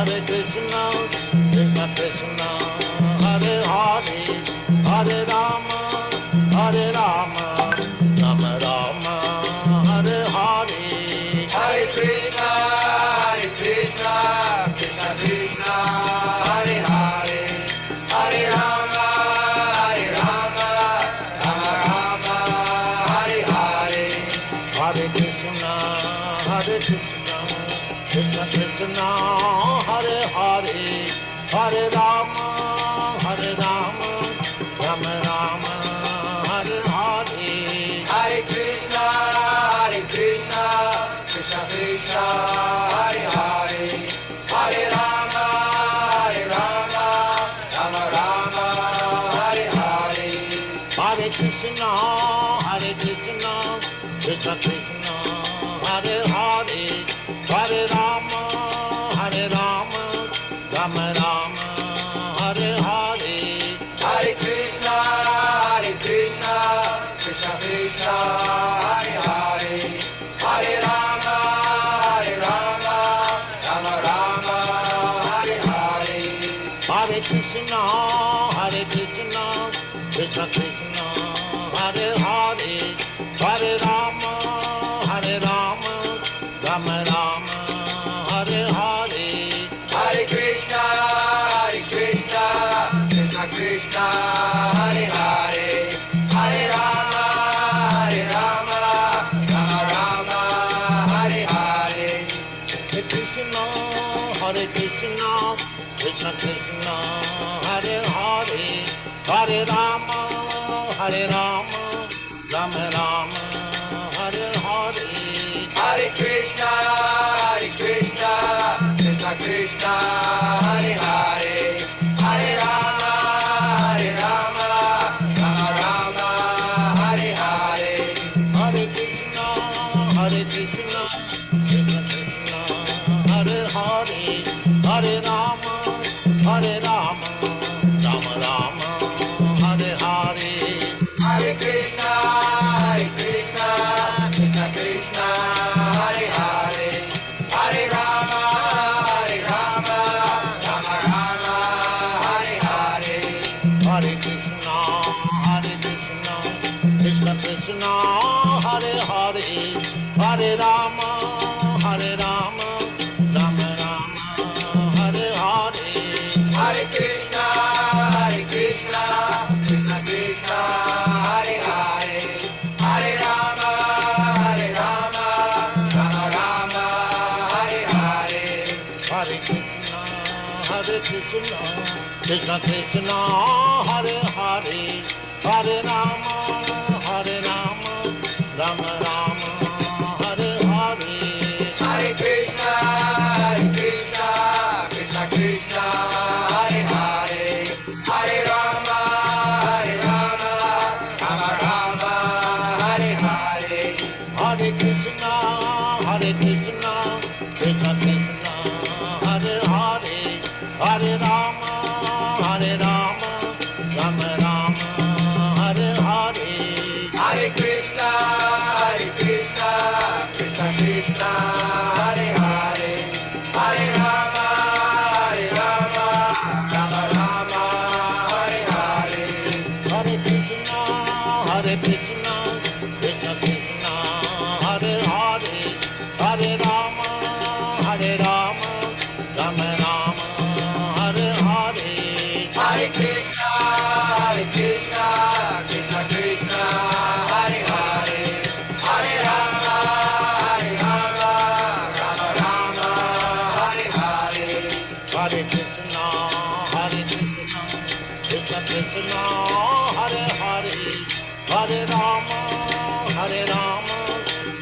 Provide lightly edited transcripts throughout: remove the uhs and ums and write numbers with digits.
Hare Krishna, Krishna Krishna, Hare Hare, Hare Rama, Hare Rama, Rama Rama, Hare Hare. Hare Krishna, Krishna Krishna, Hare Hare, Hare Rama, Rama Rama, Hare Hare. Hare Krishna, Krishna Krishna, Hare Hare, Hare Rama, Rama Rama, Hare Hare. Hare Krishna, Krishna Krishna, Hare Hare, Hare Rama, Rama Rama, Hare Hare. Hare Krishna, Krishna Krishna, Hare Hare, Hare Rama, Rama Rama, Hare Hare. Hare Krishna, Krishna Krishna, Hare Hare, Hare Rama, Rama Rama, Hare Hare. Hare Krishna, Krishna Krishna, Hare Hare, Hare Rama, Rama Rama, Hare Hare. Hare Krishna, Krishna Krishna, Hare Hare, Hare Rama, Rama Rama, Hare Hare. Hare Krishna, Krishna Krishna, Hare Hare, Hare Rama, Rama Rama, Hare Hare. Hare Krishna, Krishna Krishna, Hare Hare, Hare Rama, Rama Rama, Hare Hare. Hare Krishna, Krishna Krishna, Hare Hare, Hare Rama, Rama Rama, Hare Hare. Hare Krishna, Krishna Krishna, Hare Hare, Hare Rama, Rama Rama, Hare Hare. Hare Krishna, Krishna Krishna, Hare Hare, Hare Rama, Rama Rama, Hare Hare. Hare Krishna, Krishna Krishna, Hare Hare, Hare Rama, Rama Rama, Hare Hare. Hare Krishna, Krishna Krishna, Hare Hare, Hare Rama, Rama Rama, Hare Hare. Hare Krishna, Krishna Krishna, Hare Hare, Hare Rama, Rama Rama, Hare Hare. Hare Krishna, Krishna Krishna, Hare Hare, Hare Rama, Rama Rama, Hare Hare. Hare Krishna, Krishna Krishna, Hare Hare, Hare Rama, Rama Rama, Hare Hare. Hare Krishna, Krishna Krishna, Hare Hare, Hare Rama, Rama Rama, Hare Hare. Hare Krishna, Krishna Krishna, Hare Hare, Hare Rama, Rama Rama, Hare Hare. Hare Krishna, Krishna Krishna, Hare Hare, Hare Rama, Rama Rama, Hare Hare. Hare Krishna, Krishna Krishna, Hare Hare, Hare Rama,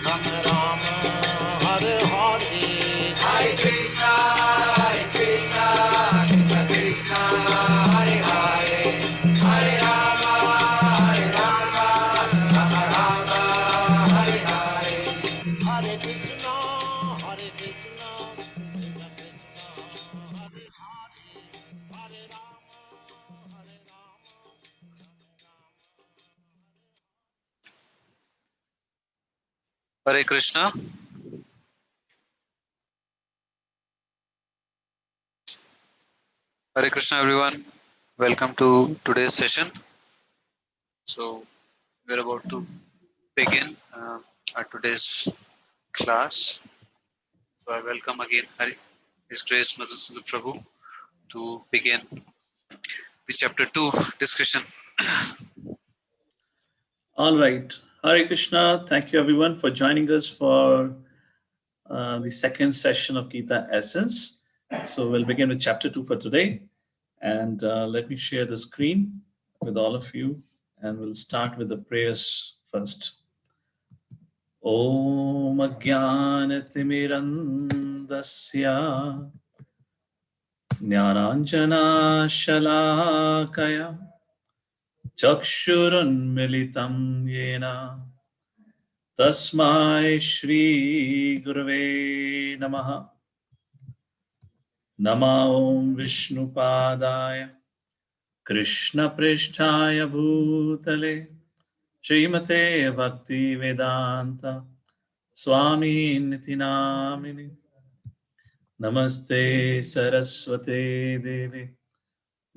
Rama Rama, Hare Hare. Hare Krishna, Krishna Krishna, Hare Hare, Hare Rama, Hare Krishna. Hare Krishna, everyone. Welcome to today's session. So, we're about to begin our today's class. So, I welcome again His Grace Madan Sundar Prabhu to begin the chapter 2 discussion. All right. Hare Krishna. Thank you, everyone, for joining us for the second session of Gita Essence. So, we'll begin with chapter 2 for today. And let me share the screen with all of you. And we'll start with the prayers first. Om Ajnanatimirandasya Jnananjana Shalakaya Chakshurunmilitam Yena Tasmai Shri Gurave Namaha Nama Om Vishnupadaya Krishna Prishtaya Bhutale Srimate Bhakti Vedanta Swami Niti Namini Namaste Saraswate Devi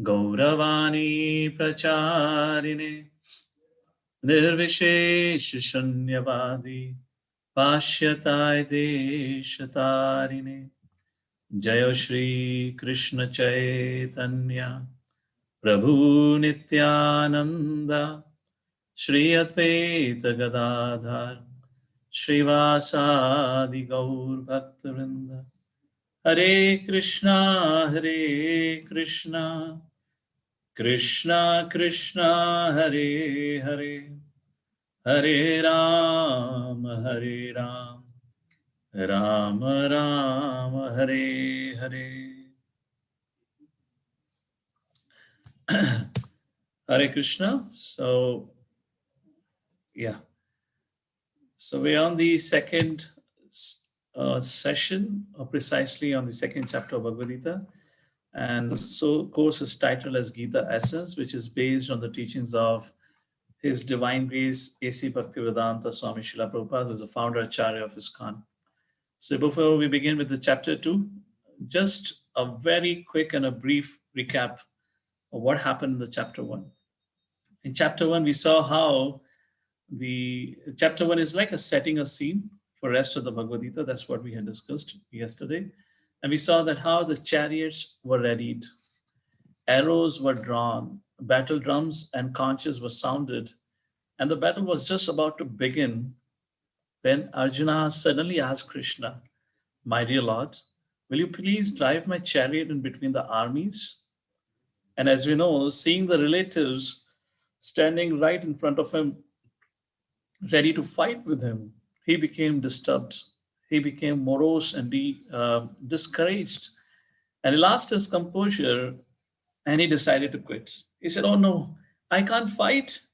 Gauravani Pracharine Nirvishesh Shunyavadi Pasyatai Deshatarine Jayo Shri Krishna Chaitanya Prabhu Nityananda Shri Advaita Gadadhar Srivasadi Gaur Bhaktarinda Hare Krishna Krishna Krishna Hare Hare Hare Ram Ram Ram Hare Hare Hare Krishna. So we're on the second session, or precisely on the second chapter of Bhagavad Gita. And the course is titled as Gita Essence, which is based on the teachings of His Divine Grace A.C. Bhaktivedanta Swami Srila Prabhupada, who is the founder Acharya of ISKCON. So before we begin with the chapter 2, just a very quick and a brief recap of what happened in the chapter 1. In chapter 1, we saw how the chapter 1 is like a setting a scene for rest of the Bhagavad Gita. That's what we had discussed yesterday. And we saw that how the chariots were readied, arrows were drawn, battle drums and conches were sounded, and the battle was just about to begin when Arjuna suddenly asked Krishna, "My dear Lord, will you please drive my chariot in between the armies?" And as we know, seeing the relatives standing right in front of him, ready to fight with him, he became disturbed. He became morose and discouraged. And he lost his composure and he decided to quit. He said, "Oh no, I can't fight.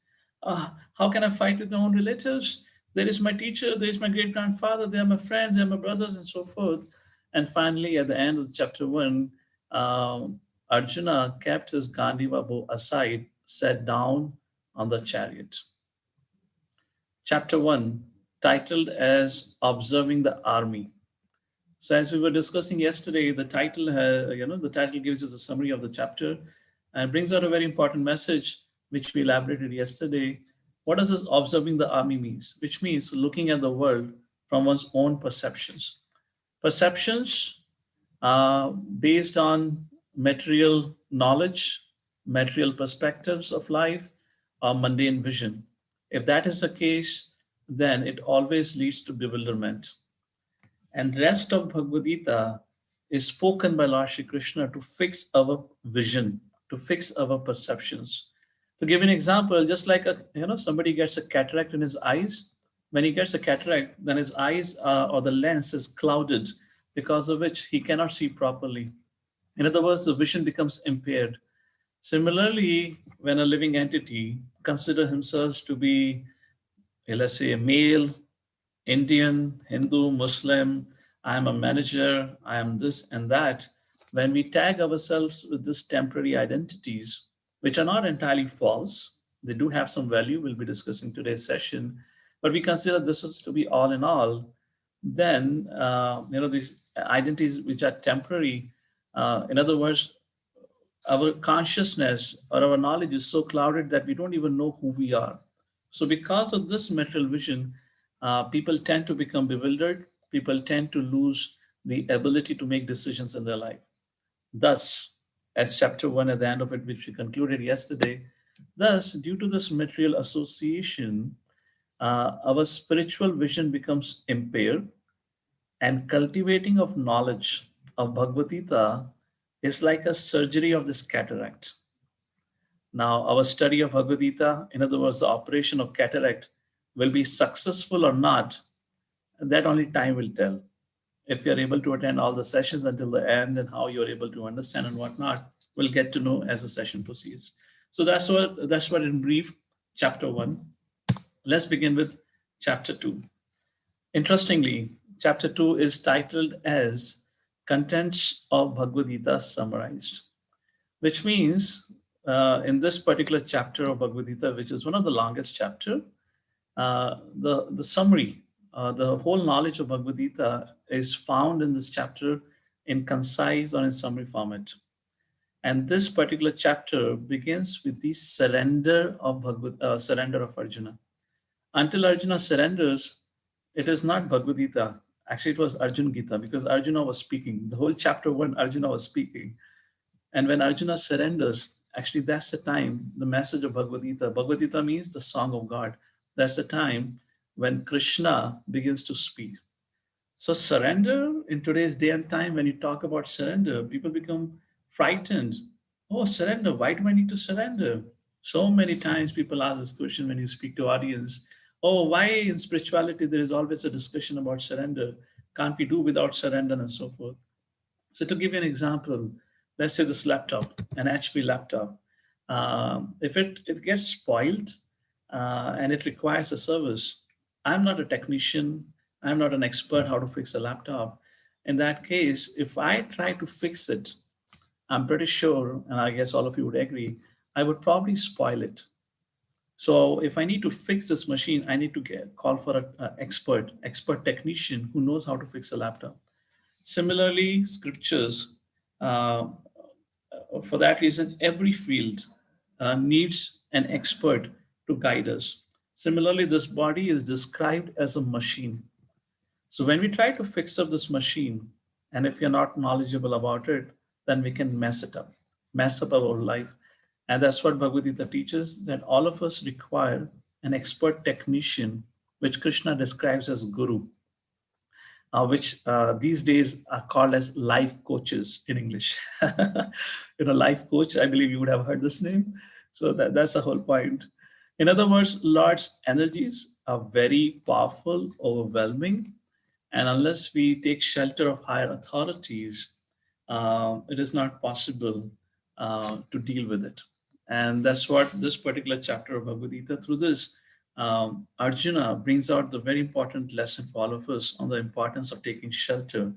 How can I fight with my own relatives? There is my teacher, there is my great grandfather, they are my friends, they are my brothers, and so forth." And finally, at the end of chapter 1, Arjuna kept his Gandiva bow aside, sat down on the chariot. Chapter 1, titled as Observing the Army. So as we were discussing yesterday, the title gives us a summary of the chapter and brings out a very important message, which we elaborated yesterday. What does this observing the army means? Which means looking at the world from one's own perceptions. Perceptions based on material knowledge, material perspectives of life, or mundane vision. If that is the case, then it always leads to bewilderment. And rest of Bhagavad Gita is spoken by Lord Shri Krishna to fix our vision, to fix our perceptions. To give an example, just like somebody gets a cataract in his eyes. When he gets a cataract, then his eyes or the lens is clouded, because of which he cannot see properly. In other words, the vision becomes impaired. Similarly, when a living entity considers himself to be, let's say, a male, Indian, Hindu, Muslim, I am a manager, I am this and that, when we tag ourselves with these temporary identities, which are not entirely false, they do have some value, we'll be discussing today's session, but we consider this is to be all in all, then these identities which are temporary, in other words, our consciousness or our knowledge is so clouded that we don't even know who we are. So, because of this material vision, people tend to become bewildered. People tend to lose the ability to make decisions in their life. Thus, as chapter 1 at the end of it, which we concluded yesterday, thus, due to this material association, our spiritual vision becomes impaired, and cultivating of knowledge of Bhagavad Gita is like a surgery of this cataract. Now, our study of Bhagavad Gita, in other words, the operation of cataract, will be successful or not, that only time will tell. If you're able to attend all the sessions until the end and how you're able to understand and whatnot, we'll get to know as the session proceeds. So that's what in brief, chapter 1. Let's begin with chapter 2. Interestingly, chapter 2 is titled as Contents of Bhagavad Gita Summarized, which means in this particular chapter of Bhagavad Gita, which is one of the longest chapter, the summary, the whole knowledge of Bhagavad Gita is found in this chapter in concise or in summary format. And this particular chapter begins with the surrender of surrender of Arjuna. Until Arjuna surrenders, it is not Bhagavad Gita. Actually, it was Arjuna Gita because Arjuna was speaking. The whole chapter 1, Arjuna was speaking. And when Arjuna surrenders, actually, that's the time, the message of Bhagavad Gita. Bhagavad Gita means the song of God. That's the time when Krishna begins to speak. So surrender in today's day and time, when you talk about surrender, people become frightened. Oh, surrender. Why do I need to surrender? So many times people ask this question when you speak to audience. Oh, why in spirituality there is always a discussion about surrender? Can't we do without surrender and so forth? So to give you an example, let's say this laptop, an HP laptop, if it gets spoiled and it requires a service, I'm not a technician, I'm not an expert how to fix a laptop. In that case, if I try to fix it, I'm pretty sure, and I guess all of you would agree, I would probably spoil it. So if I need to fix this machine, I need to call for an expert technician who knows how to fix a laptop. Similarly, scriptures, for that reason, every field needs an expert to guide us. Similarly, this body is described as a machine. So when we try to fix up this machine, and if you're not knowledgeable about it, then we can mess up our life. And that's what Bhagavad Gita teaches, that all of us require an expert technician, which Krishna describes as guru, which these days are called as life coaches in English. Life coach, I believe you would have heard this name. So that's the whole point. In other words, Lord's energies are very powerful, overwhelming, and unless we take shelter of higher authorities, it is not possible to deal with it. And that's what this particular chapter of Bhagavad Gita, through this, Arjuna brings out the very important lesson for all of us on the importance of taking shelter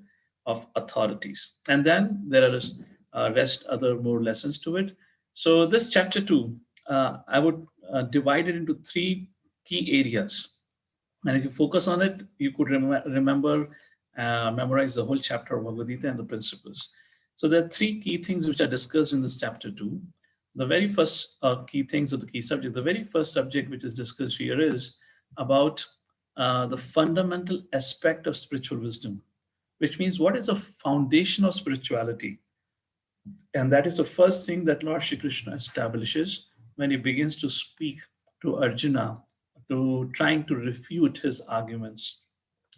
of authorities. And then there are rest other more lessons to it. So this chapter 2, I would divide it into 3 key areas. And if you focus on it, you could memorize the whole chapter of Bhagavad Gita and the principles. So there are 3 key things which are discussed in this chapter 2. The very first key things of the key subject, the very first subject which is discussed here is about the fundamental aspect of spiritual wisdom, which means what is the foundation of spirituality? And that is the first thing that Lord Shri Krishna establishes when he begins to speak to Arjuna, to trying to refute his arguments.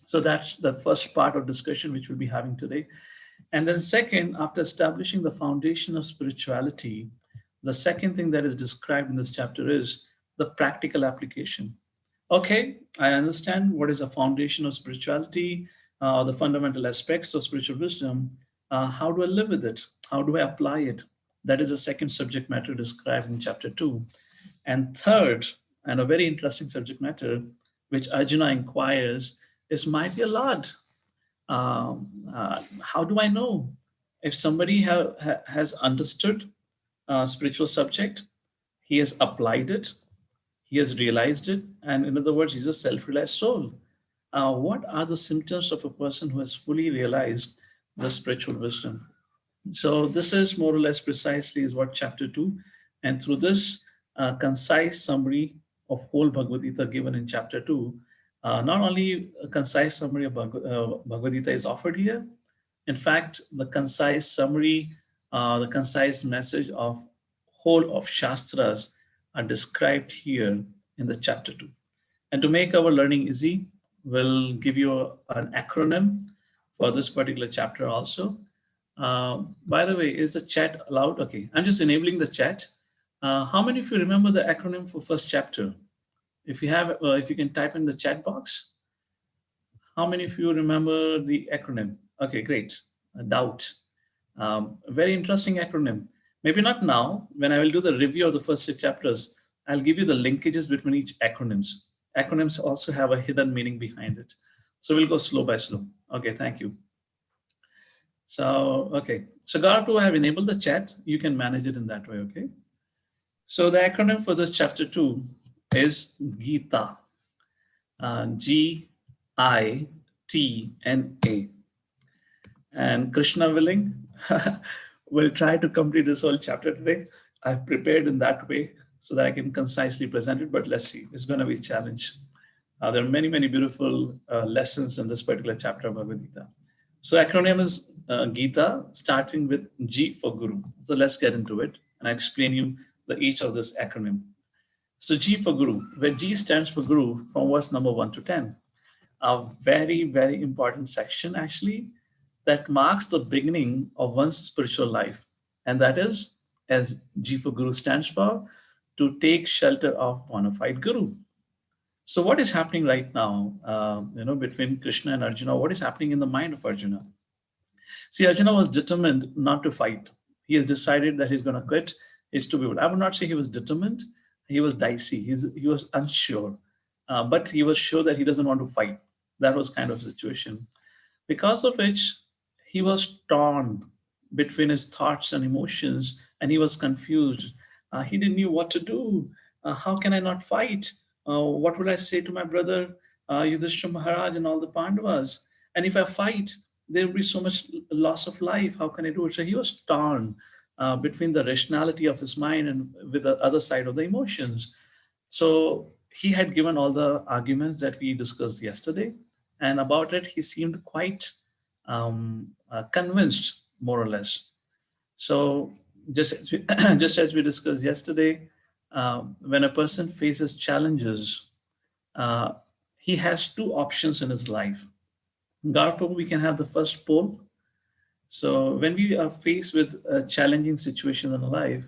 So that's the first part of discussion which we'll be having today. And then second, after establishing the foundation of spirituality, the second thing that is described in this chapter is the practical application. Okay, I understand what is a foundation of spirituality, the fundamental aspects of spiritual wisdom. How do I live with it? How do I apply it? That is the second subject matter described in chapter 2. And third, and a very interesting subject matter, which Arjuna inquires, is, my dear Lord, how do I know if somebody has understood spiritual subject, he has applied it, he has realized it, and in other words, he's a self-realized soul. What are the symptoms of a person who has fully realized the spiritual wisdom? So this is more or less precisely is what chapter 2, and through this concise summary of whole Bhagavad Gita given in chapter 2, not only a concise summary of Bhagavad Gita is offered here, in fact, the concise summary, the concise message of whole of Shastras are described here in the chapter 2. And to make our learning easy, we'll give you an acronym for this particular chapter also. By the way, is the chat allowed? Okay, I'm just enabling the chat. How many of you remember the acronym for first chapter? If you have, if you can type in the chat box. How many of you remember the acronym? Okay, great. A doubt. Very interesting acronym. Maybe not now. When I will do the review of the first 6 chapters, I'll give you the linkages between each acronyms. Acronyms also have a hidden meaning behind it. So we'll go slow by slow. Okay, thank you. So, okay. So Gaurav, I have enabled the chat. You can manage it in that way, okay? So the acronym for this chapter 2 is Gita. Gitna. And Krishna willing, we'll try to complete this whole chapter today. I've prepared in that way so that I can concisely present it, but let's see, it's going to be a challenge. There are many, many beautiful lessons in this particular chapter of Bhagavad Gita. So acronym is Gita, starting with G for Guru. So let's get into it, and I explain you each of this acronym. So G for Guru, where G stands for Guru from verse number 1 to 10. A very, very important section actually that marks the beginning of one's spiritual life. And that is, as G for Guru stands for, to take shelter of bona fide Guru. So what is happening right now, between Krishna and Arjuna? What is happening in the mind of Arjuna? See, Arjuna was determined not to fight. He has decided that he's going to quit his to be. I would not say he was determined. He was dicey. He was unsure, but he was sure that he doesn't want to fight. That was kind of situation, because of which he was torn between his thoughts and emotions, and he was confused. He didn't know what to do. How can I not fight? What will I say to my brother Yudhishthira Maharaj and all the Pandavas? And if I fight, there will be so much loss of life. How can I do it? So he was torn between the rationality of his mind and with the other side of the emotions. So he had given all the arguments that we discussed yesterday, and about it, he seemed quite convinced, more or less. So just as we discussed yesterday, when a person faces challenges, he has two options in his life. Garpo, we can have the first poll. So when we are faced with a challenging situation in life,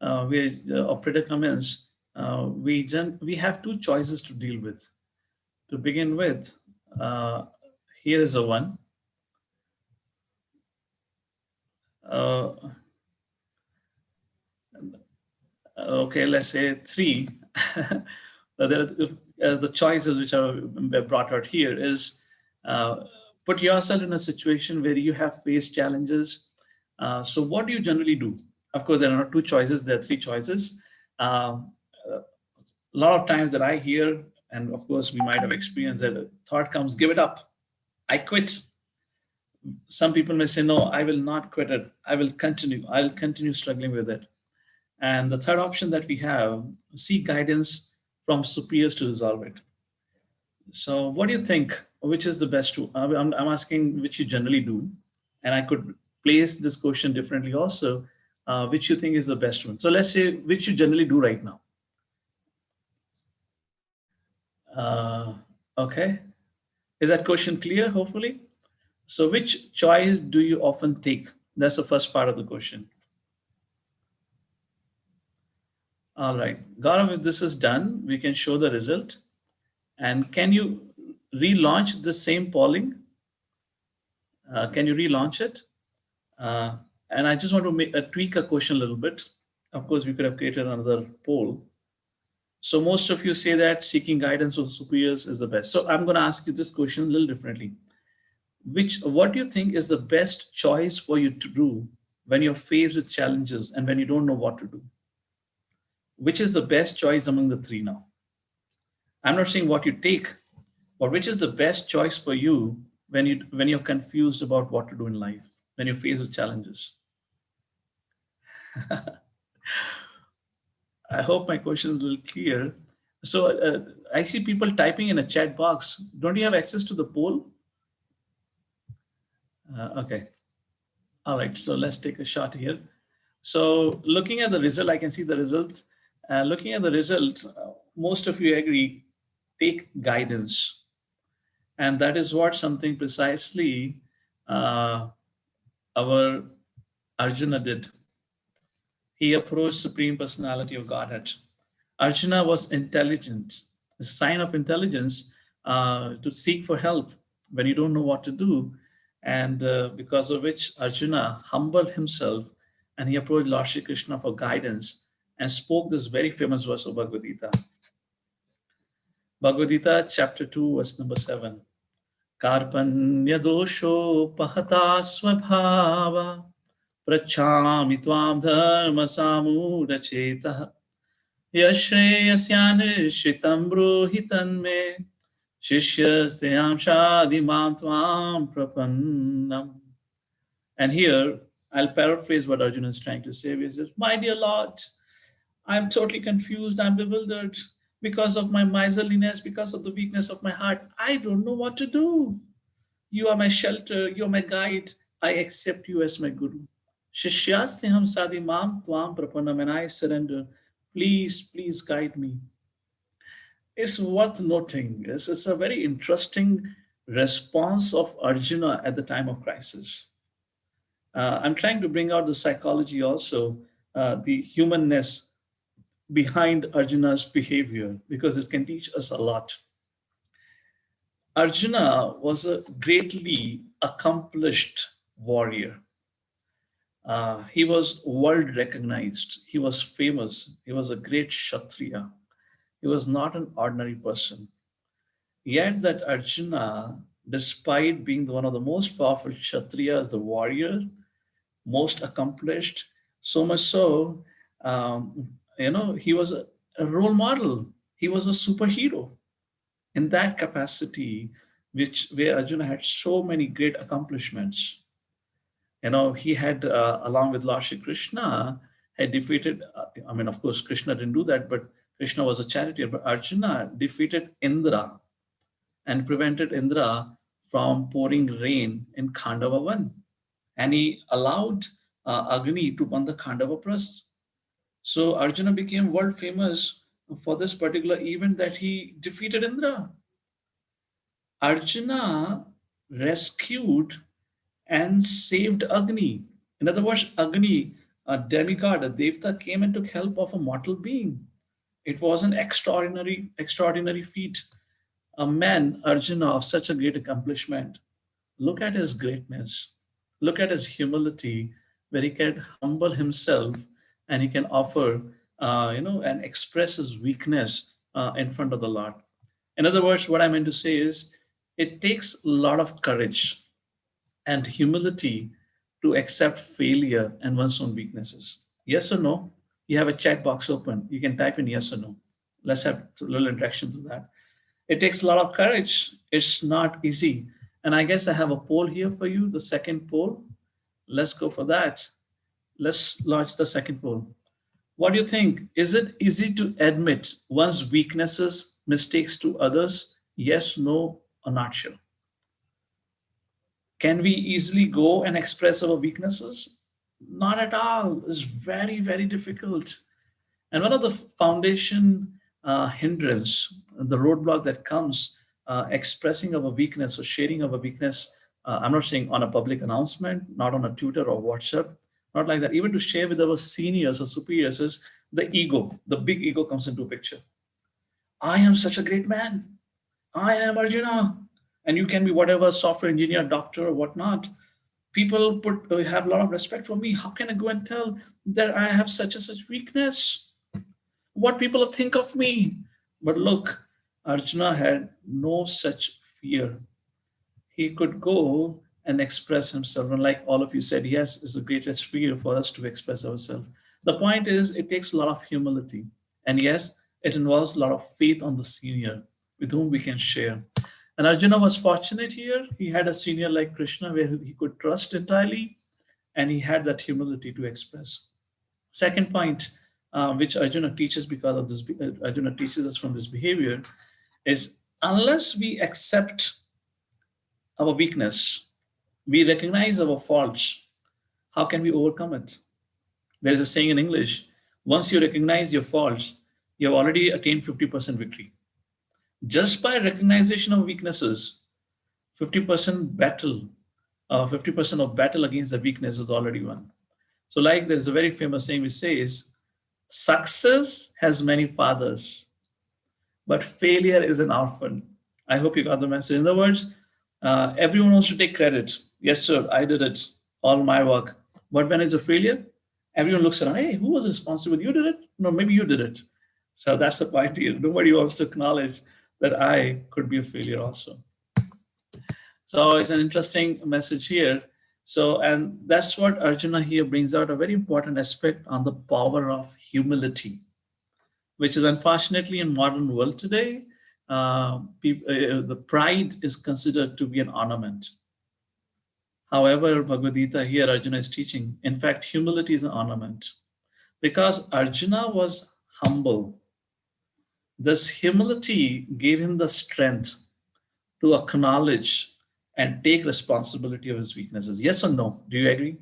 or predicaments, we have two choices to deal with. To begin with, here is a one. Okay, let's say 3. There are the choices which are brought out here is put yourself in a situation where you have faced challenges. So what do you generally do? Of course, there are not 2 choices, there are 3 choices. A lot of times that I hear, and of course we might have experienced that, a thought comes, give it up, I quit. Some people may say, no, I will not quit it. I'll continue struggling with it. And the third option that we have, seek guidance from superiors to resolve it. So what do you think? Which is the best? I'm asking which you generally do. And I could place this question differently also, which you think is the best one. So let's say which you generally do right now. Okay. Is that question clear, hopefully? So which choice do you often take? That's the first part of the question. All right, Gaurav, if this is done, we can show the result. And can you relaunch the same polling? Can you relaunch it? And I just want to tweak a question a little bit. Of course, we could have created another poll. So most of you say that seeking guidance from superiors is the best. So I'm going to ask you this question a little differently. What do you think is the best choice for you to do when you're faced with challenges and when you don't know what to do? Which is the best choice among the 3 now? I'm not saying what you take, but which is the best choice for you when you're confused about what to do in life, when you're faced with challenges? I hope my question is a little clear. So I see people typing in a chat box. Don't you have access to the poll? Okay. All right. So let's take a shot here. So looking at the result, I can see the result. Looking at the result, most of you agree, take guidance. And that is what something precisely our Arjuna did. He approached Supreme Personality of Godhead. Arjuna was intelligent, a sign of intelligence to seek for help when you don't know what to do. And because of which Arjuna humbled himself and he approached Lord Shri Krishna for guidance and spoke this very famous verse of Bhagavad Gita. Bhagavad Gita, chapter 2, verse number 7. Karpanya dosho pahata svabhava prachami tvam dharma samudha chetah yashreyasyanishritam bruhitan me shishyasteyam shadimam tvam prapannam. And here, I'll paraphrase what Arjuna is trying to say. He says, my dear Lord, I'm totally confused. I'm bewildered because of my miserliness, because of the weakness of my heart. I don't know what to do. You are my shelter. You are my guide. I accept you as my guru. Shishyasteham sadimam tvam prapanam, and I surrender. Please, please guide me. It's worth noting. It's a very interesting response of Arjuna at the time of crisis. I'm trying to bring out the psychology also, the humanness behind Arjuna's behavior, because it can teach us a lot. Arjuna was a greatly accomplished warrior. He was world recognized. He was famous. He was a great Kshatriya. He was not an ordinary person. Yet that Arjuna, despite being one of the most powerful Kshatriyas, the warrior, most accomplished, so much so, he was a role model. He was a superhero. In that capacity, where Arjuna had so many great accomplishments. He had, along with Lord Shri Krishna, had defeated, of course, Krishna didn't do that, but Krishna was a charioteer, but Arjuna defeated Indra and prevented Indra from pouring rain in Khandava Van. And he allowed Agni to burn the Khandava Pras. So Arjuna became world famous for this particular event that he defeated Indra. Arjuna rescued and saved Agni. In other words, Agni, a demigod, a devta, came and took help of a mortal being. It was an extraordinary feat. A man, Arjuna, of such a great accomplishment. Look at his greatness. Look at his humility, where he can humble himself and he can offer, and express his weakness in front of the Lord. In other words, what I meant to say is, it takes a lot of courage and humility to accept failure and one's own weaknesses. Yes or no? You have a chat box open. You can type in yes or no. Let's have a little interaction to that. It takes a lot of courage. It's not easy. And I guess I have a poll here for you, the second poll. Let's go for that. Let's launch the second poll. What do you think? Is it easy to admit one's weaknesses, mistakes to others? Yes, no, or not sure? Can we easily go and express our weaknesses? Not at all. It's very, very difficult. And one of the foundation hindrance, the roadblock that comes expressing our weakness or sharing our weakness, I'm not saying on a public announcement, not on a Twitter or WhatsApp, not like that. Even to share with our seniors or superiors is the ego. The big ego comes into picture. I am such a great man. I am Arjuna. And you can be whatever, software engineer, doctor, or whatnot. People have a lot of respect for me. How can I go and tell that I have such and such weakness? What people will think of me? But look, Arjuna had no such fear. He could go and express himself. And like all of you said, yes, it's the greatest fear for us to express ourselves. The point is, it takes a lot of humility. And yes, it involves a lot of faith on the senior with whom we can share. And Arjuna was fortunate here. He had a senior like Krishna where he could trust entirely, and he had that humility to express. Second point, which Arjuna teaches because of this, Arjuna teaches us from this behavior, is unless we accept our weakness, we recognize our faults, how can we overcome it? There's a saying in English, once you recognize your faults, you have already attained 50% victory. Just by recognition of weaknesses, 50% battle, 50% of battle against the weakness is already won. So like there's a very famous saying which says, success has many fathers, but failure is an orphan. I hope you got the message. In other words, everyone wants to take credit. Yes, sir, I did it, all my work. But when it's a failure, everyone looks around, hey, who was responsible? You did it? No, maybe you did it. So that's the point here. Nobody wants to acknowledge that I could be a failure also. So it's an interesting message here. So, and that's what Arjuna here brings out, a very important aspect on the power of humility, which is unfortunately in modern world today, the pride is considered to be an ornament. However, Bhagavad Gita here, Arjuna is teaching, in fact, humility is an ornament. Because Arjuna was humble, this humility gave him the strength to acknowledge and take responsibility of his weaknesses. Yes or no? Do you agree?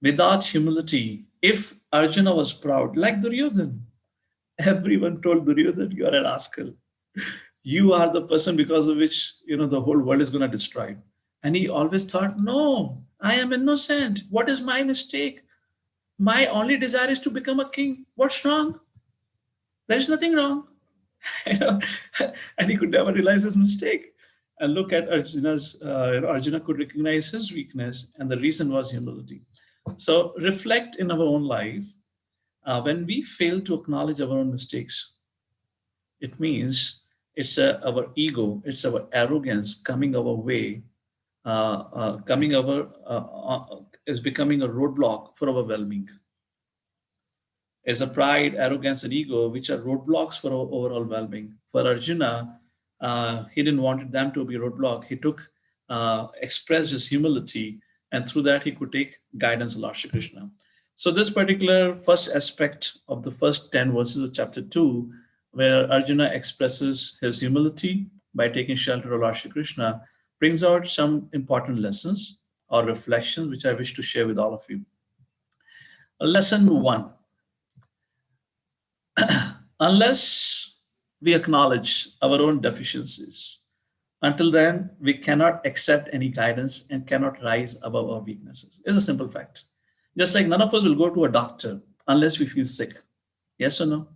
Without humility, if Arjuna was proud, like Duryodhana, everyone told Duryodhana, you are a rascal. You are the person because of which the whole world is going to destroy. And he always thought, no, I am innocent. What is my mistake? My only desire is to become a king. What's wrong? There is nothing wrong. And he could never realize his mistake. And look at Arjuna's, Arjuna could recognize his weakness, and the reason was humility. So reflect in our own life. When we fail to acknowledge our own mistakes, it means it's our ego, it's our arrogance coming our way, is becoming a roadblock for our well-being. Is a pride, arrogance, and ego, which are roadblocks for our overall well-being. For Arjuna, he didn't want them to be a roadblock. He expressed his humility, and through that he could take guidance of Lord Shri Krishna. So this particular first aspect of the first 10 verses of chapter 2, where Arjuna expresses his humility by taking shelter of Lord Shri Krishna, brings out some important lessons or reflections, which I wish to share with all of you. Lesson 1. Unless we acknowledge our own deficiencies, until then, we cannot accept any guidance and cannot rise above our weaknesses. It's a simple fact. Just like none of us will go to a doctor unless we feel sick. Yes or no?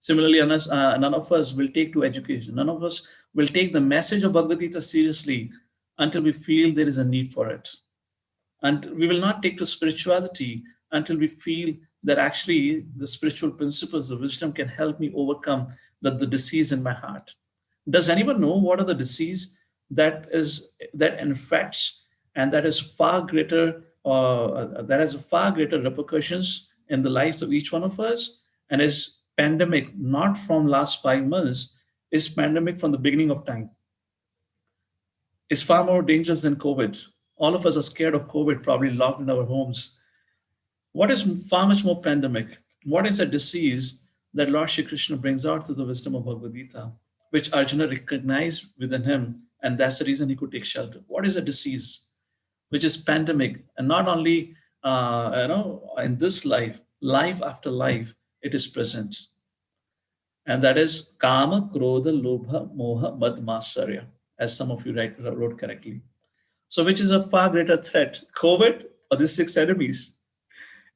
Similarly, unless, none of us will take to education. None of us will take the message of Bhagavad Gita seriously until we feel there is a need for it. And we will not take to spirituality until we feel that actually the spiritual principles of wisdom can help me overcome the disease in my heart. Does anyone know what are the disease that infects and that is far greater, that has far greater repercussions in the lives of each one of us, and is pandemic not from last 5 months, is pandemic from the beginning of time. It's far more dangerous than COVID. All of us are scared of COVID, probably locked in our homes. What is far much more pandemic? What is a disease that Lord Shri Krishna brings out through the wisdom of Bhagavad Gita, which Arjuna recognized within him, and that's the reason he could take shelter? What is a disease which is pandemic, and not only in this life, life after life, it is present, and that is Kama, Krodha, Lobha, Moha, Mad, Matsarya, as some of you wrote correctly. So, which is a far greater threat, COVID or the 6 enemies?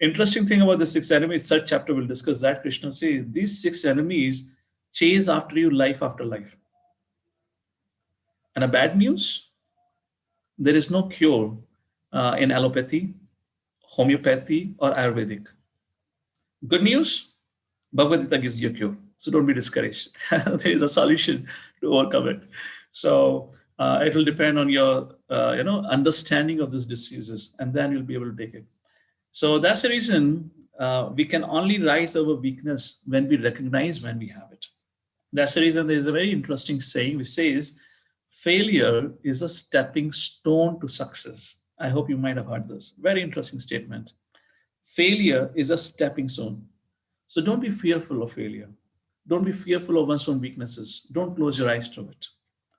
Interesting thing about the 6 enemies, third chapter will discuss that. Krishna says these 6 enemies chase after you life after life. And a bad news, there is no cure in allopathy, homeopathy, or Ayurvedic. Good news, Bhagavad Gita gives you a cure. So don't be discouraged. There is a solution to overcome it. So it will depend on your understanding of these diseases, and then you'll be able to take it. So that's the reason we can only rise our weakness when we recognize when we have it. That's the reason there is a very interesting saying which says, failure is a stepping stone to success. I hope you might have heard this. Very interesting statement. Failure is a stepping stone. So don't be fearful of failure. Don't be fearful of one's own weaknesses. Don't close your eyes to it.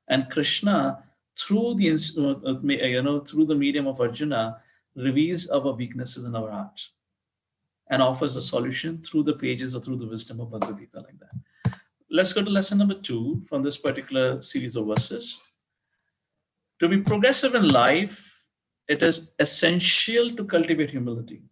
And Krishna, through the through the medium of Arjuna, reveals our weaknesses in our heart and offers a solution through the pages or through the wisdom of Bhagavad Gita, like that. Let's go to lesson number 2 from this particular series of verses. To be progressive in life, it is essential to cultivate humility.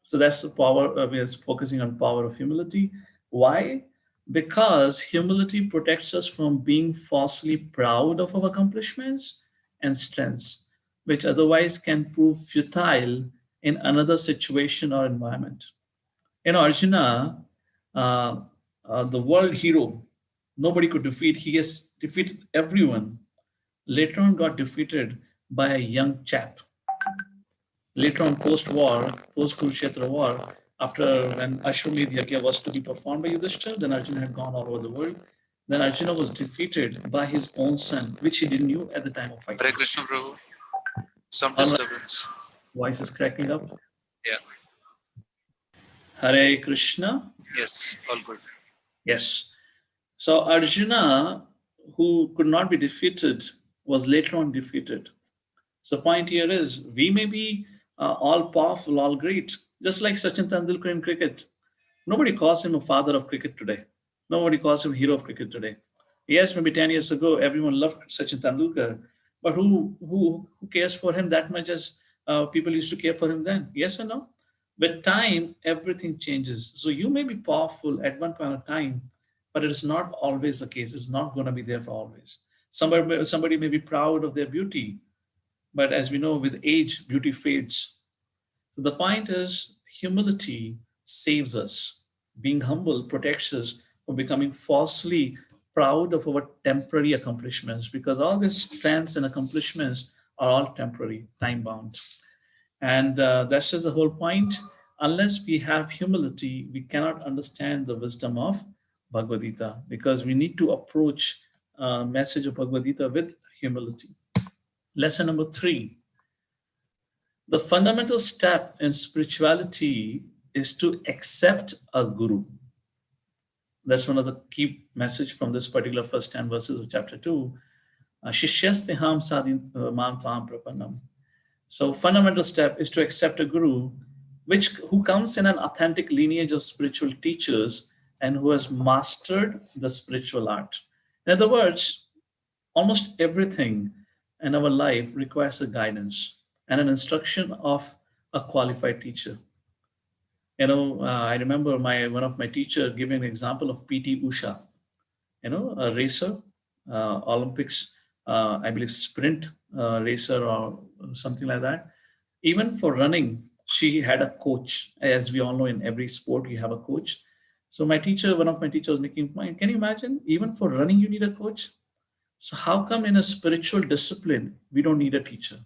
So that's the power. We are focusing on power of humility. Why? Because humility protects us from being falsely proud of our accomplishments and strengths, which otherwise can prove futile in another situation or environment. Arjuna, uh, the world hero, nobody could defeat. He has defeated everyone. Later on, got defeated by a young chap. Later on, post-war, post-Kurukshetra war, after when Ashwamedh Yajna was to be performed by Yudhishthira, then Arjuna had gone all over the world. Then Arjuna was defeated by his own son, which he didn't know at the time of fighting. Hare Krishna, Prabhu. Some disturbance. Voice is cracking up. Yeah. Hare Krishna. Yes, all good. Yes. So Arjuna, who could not be defeated, was later on defeated. So the point here is, we may be all powerful, all great, just like Sachin Tendulkar in cricket. Nobody calls him a father of cricket today. Nobody calls him a hero of cricket today. Yes, maybe 10 years ago, everyone loved Sachin Tendulkar, but who cares for him that much as people used to care for him then? Yes or no? With time, everything changes. So you may be powerful at one point of time, but it is not always the case. It's not going to be there for always. Somebody may be proud of their beauty, but as we know, with age, beauty fades. So the point is, humility saves us. Being humble protects us from becoming falsely proud of our temporary accomplishments, because all these strengths and accomplishments are all temporary, time bound. And that's just the whole point. Unless we have humility, we cannot understand the wisdom of Bhagavad Gita, because we need to approach message of Bhagavad Gita with humility. Lesson number 3. The fundamental step in spirituality is to accept a guru. That's one of the key message from this particular first 10 verses of chapter 2. Shishyasteham sadhin mam tvam prapannam. So fundamental step is to accept a guru who comes in an authentic lineage of spiritual teachers and who has mastered the spiritual art. In other words, almost everything in our life requires a guidance and an instruction of a qualified teacher. I remember one of my teacher giving an example of P.T. Usha, a racer, Olympics, I believe sprint racer or something like that. Even for running, she had a coach. As we all know, in every sport, you have a coach. So one of my teachers was making a point. Can you imagine? Even for running, you need a coach. So how come in a spiritual discipline, we don't need a teacher?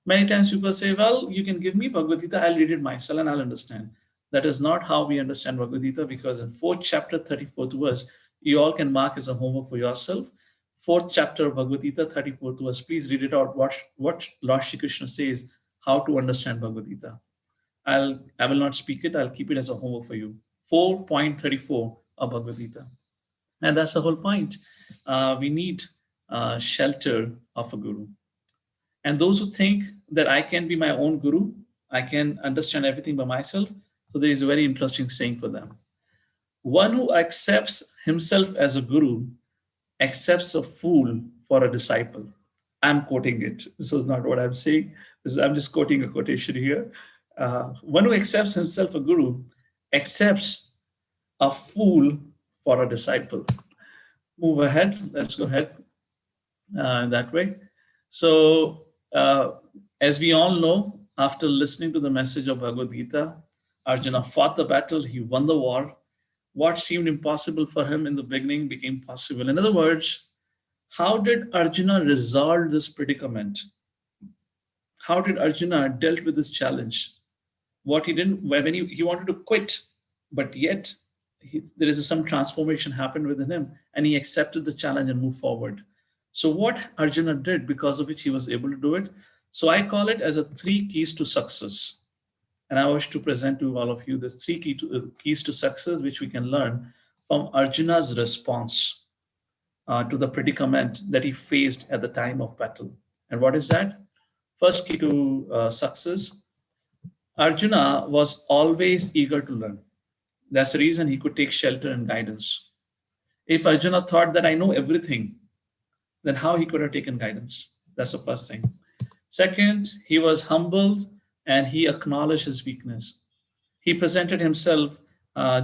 Many times people say, well, you can give me Bhagavad Gita, I'll read it myself and I'll understand. That is not how we understand Bhagavad Gita, because in 4th chapter, 34th verse, you all can mark as a homework for yourself. 4th chapter of Bhagavad Gita, 34th verse. Please read it out. What Lord Shri Krishna says, how to understand Bhagavad Gita. I will not speak it. I'll keep it as a homework for you. 4.34 of Bhagavad Gita. And that's the whole point. We need shelter of a guru. And those who think that I can be my own guru, I can understand everything by myself. So there is a very interesting saying for them. One who accepts himself as a guru accepts a fool for a disciple. I'm quoting it. This is not what I'm saying. I'm just quoting a quotation here. One who accepts himself a guru accepts a fool for a disciple. Move ahead. Let's go ahead that way. So, as we all know, after listening to the message of Bhagavad Gita, Arjuna fought the battle, he won the war. What seemed impossible for him in the beginning became possible. In other words, how did Arjuna resolve this predicament? How did Arjuna dealt with this challenge? What he didn't, when he wanted to quit, but yet there is some transformation happened within him and he accepted the challenge and moved forward. So what Arjuna did, because of which he was able to do it. So I call it as a 3 keys to success. And I wish to present to all of you these three keys to success, which we can learn from Arjuna's response to the predicament that he faced at the time of battle. And what is that? First key to success: Arjuna was always eager to learn. That's the reason he could take shelter and guidance. If Arjuna thought that I know everything, then how he could have taken guidance? That's the first thing. Second, he was humbled and he acknowledged his weakness. He presented himself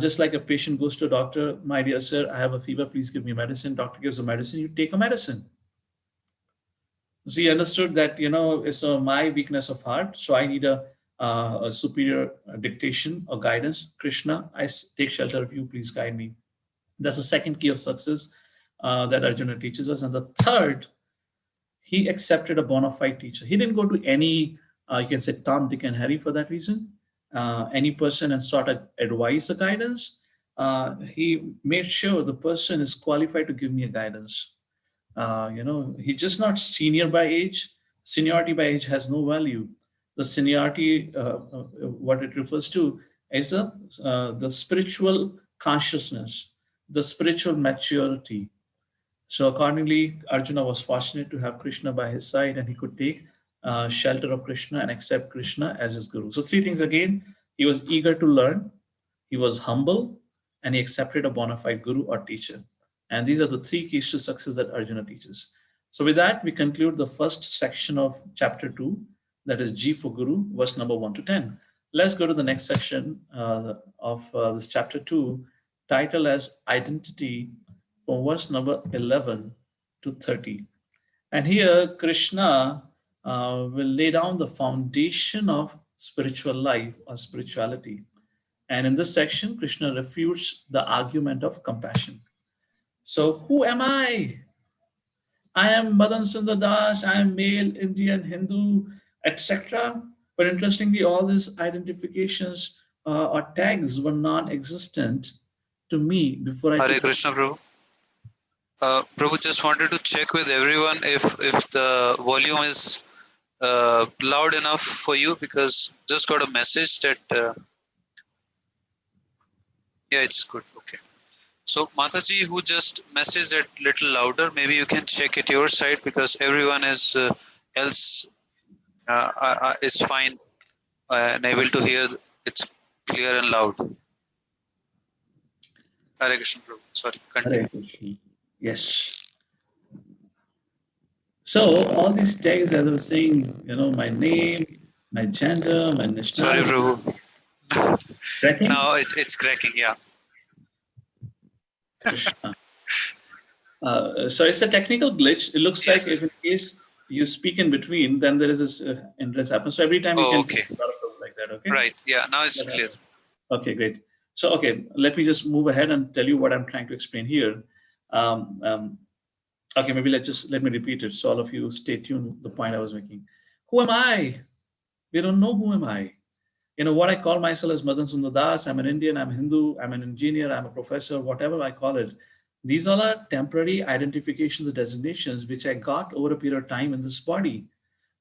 just like a patient goes to a doctor. My dear sir, I have a fever, please give me medicine. Doctor gives a medicine, you take a medicine. So he understood that, it's my weakness of heart, so I need a superior dictation or guidance. Krishna, I take shelter of you, please guide me. That's the second key of success that Arjuna teaches us. And the third, he accepted a bona fide teacher. He didn't go to any, you can say, Tom, Dick, and Harry for that reason, any person and sought advice or guidance. He made sure the person is qualified to give me a guidance. He's just not senior by age. Seniority by age has no value. The seniority, what it refers to, is the spiritual consciousness, the spiritual maturity. So accordingly, Arjuna was fortunate to have Krishna by his side, and he could take shelter of Krishna and accept Krishna as his guru. So three things again: he was eager to learn, he was humble, and he accepted a bona fide guru or teacher. And these are the three keys to success that Arjuna teaches. So with that, we conclude the first section of chapter 2, that is G for Guru, verse number 1 to 10. Let's go to the next section of this chapter 2, titled as Identity, from verse number 11 to 30. And here, Krishna will lay down the foundation of spiritual life or spirituality. And in this section, Krishna refutes the argument of compassion. So, who am I? I am Madan Sundar Das, I am male, Indian, Hindu, etc. But interestingly, all these identifications or tags were non-existent to me before I Hare Krishna, Prabhu. Prabhu, just wanted to check with everyone if the volume is loud enough for you, because just got a message that yeah, it's good. Okay. So Mataji, who just messaged that little louder, maybe you can check it your side, because everyone is else is fine and able to hear. It's clear and loud. Hare Krishna, Prabhu. Sorry, continue. Hare Krishna. Yes. So all these tags, as I was saying, my name, my gender, my nationality. Sorry, Prabhu. Cracking? No, it's cracking. Yeah. Krishna. So it's a technical glitch. It looks Yes. like if in case you speak in between, then there is this interest happens. So every time you can Okay. do a lot of things like that. Okay. Right. Yeah. Now it's That clear. happens. Okay, great. So, okay, let me just move ahead and tell you what I'm trying to explain here. Okay, maybe let me repeat it so all of you stay tuned with the point I was making. Who am I? We don't know who am I. What I call myself as Madan Sundar Das. I'm an Indian, I'm Hindu, I'm an engineer, I'm a professor, whatever I call it. These all are temporary identifications or designations which I got over a period of time in this body.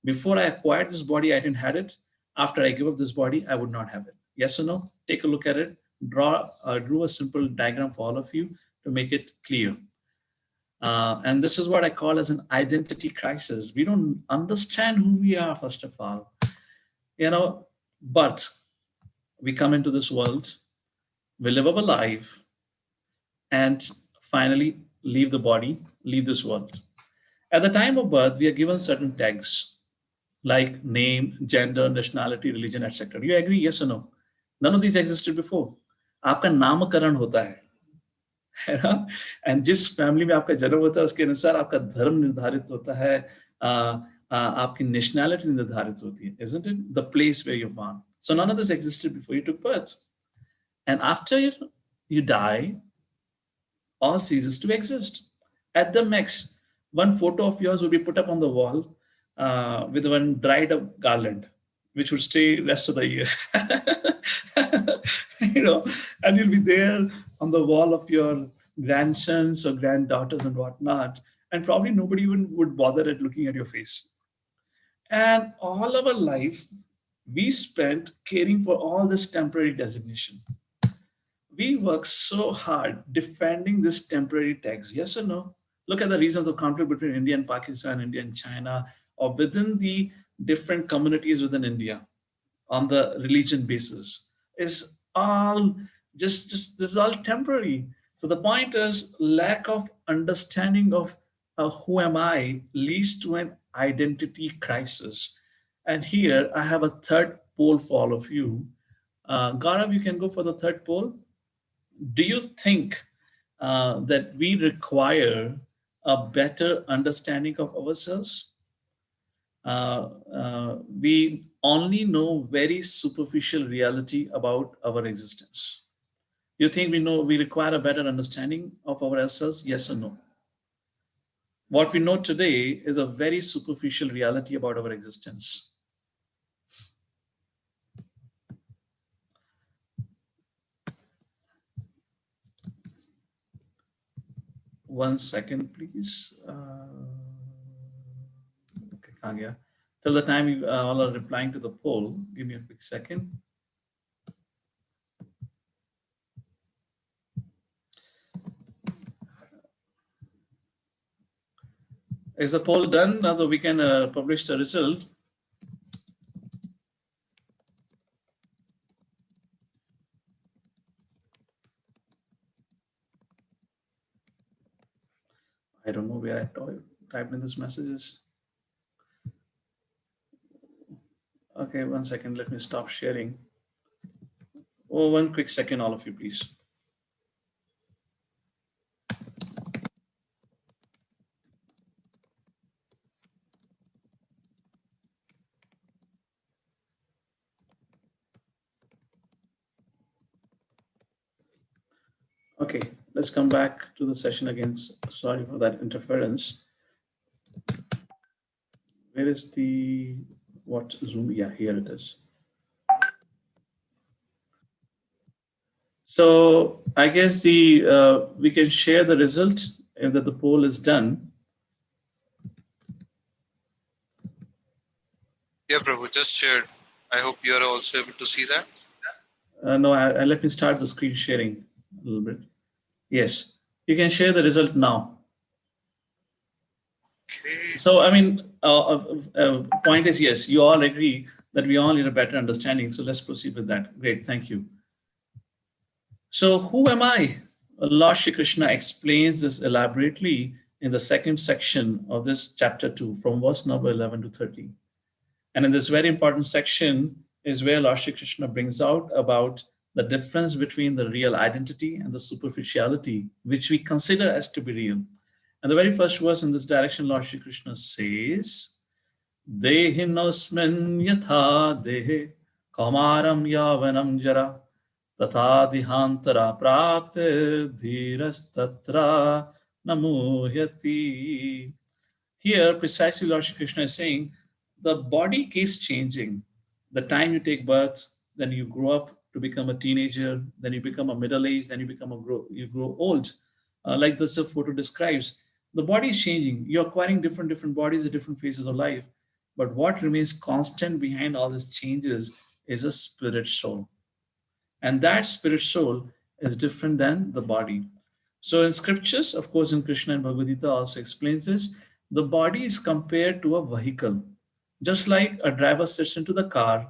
Before I acquired this body, I didn't have it. After I give up this body, I would not have it. Yes or no? Take a look at it. Drew a simple diagram for all of you to make it clear. And this is what I call as an identity crisis. We don't understand who we are, first of all. But we come into this world, we live our life, and finally leave the body, leave this world. At the time of birth, we are given certain tags like name, gender, nationality, religion, etc. Do you agree? Yes or no? None of these existed before. आपका नामकरण होता है ना? And जिस family में आपका जन्म होता है उसके अनुसार आपका धर्म निर्धारित होता है, आपकी nationality निर्धारित होती है, isn't it? The place where you're born. So none of this existed before you took birth. And after you die, all ceases to exist. At the max, one photo of yours will be put up on the wall with one dried up garland, which would stay rest of the year. And you'll be there on the wall of your grandsons or granddaughters and whatnot, and probably nobody even would bother at looking at your face. And all of our life, we spent caring for all this temporary designation. We work so hard defending this temporary tags. Yes or no? Look at the reasons of conflict between India and Pakistan, India and China, or within the different communities within India on the religion basis. Is all just this is all temporary. So the point is lack of understanding of who am I leads to an identity crisis. And here I have a third poll for all of you. Gaurav, you can go for the third poll. Do you think that we require a better understanding of ourselves? We only know very superficial reality about our existence. You think we require a better understanding of ourselves? Yes or no? What we know today is a very superficial reality about our existence. One second, please. Okay, Kagya. Till the time you all are replying to the poll, give me a quick second. Is the poll done? Now that we can publish the result. I don't know where I typed in these messages. Okay, one second. Let me stop sharing. Oh, one quick second, all of you, please. Okay, let's come back to the session again. Sorry for that interference. Where is the what Zoom? Yeah, here it is. So I guess we can share the result if that the poll is done. Yeah, Prabhu, just shared. I hope you are also able to see that. No, let me start the screen sharing a little bit. Yes, you can share the result now. Okay. So, I mean, point is yes, you all agree that we all need a better understanding. So let's proceed with that. Great, thank you. So who am I? Lord Shri Krishna explains this elaborately in the second section of this chapter 2 from verse number 11 to 30. And in this very important section is where Lord Shri Krishna brings out about the difference between the real identity and the superficiality, which we consider as to be real. And the very first verse in this direction, Lord Shri Krishna says, Dehinosmin yatha dehe kamaram yavanam jara tatha dihantara prapte dhirastatra namuhyati. Here, precisely, Lord Shri Krishna is saying, the body keeps changing. The time you take birth, then you grow up to become a teenager, then you become a middle age, then you grow old. Like this photo describes, the body is changing. You're acquiring different bodies at different phases of life. But what remains constant behind all these changes is a spirit soul. And that spirit soul is different than the body. So in scriptures, of course, in Krishna and Bhagavad Gita also explains this, the body is compared to a vehicle. Just like a driver sits into the car,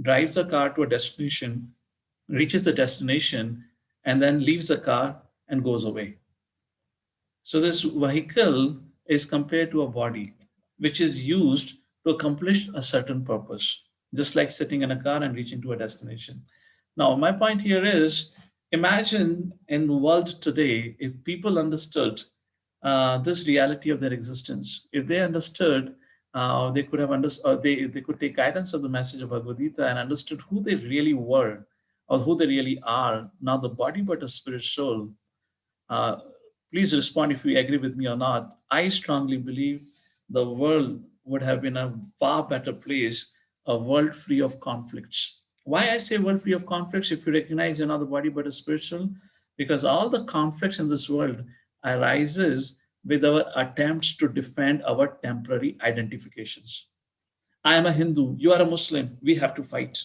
drives the car to a destination, reaches the destination, and then leaves the car and goes away. So this vehicle is compared to a body, which is used to accomplish a certain purpose, just like sitting in a car and reaching to a destination. Now, my point here is, imagine in the world today, if people understood this reality of their existence, if they understood, they could have understood, they could take guidance of the message of Bhagavad Gita and understood who they really were or who they really are, not the body, but a spirit soul. Uh, Please respond if you agree with me or not. I strongly believe the world would have been a far better place, a world free of conflicts. Why I say world free of conflicts, if you recognize you're not the body but a spiritual? Because all the conflicts in this world arises with our attempts to defend our temporary identifications. I am a Hindu, you are a Muslim, we have to fight.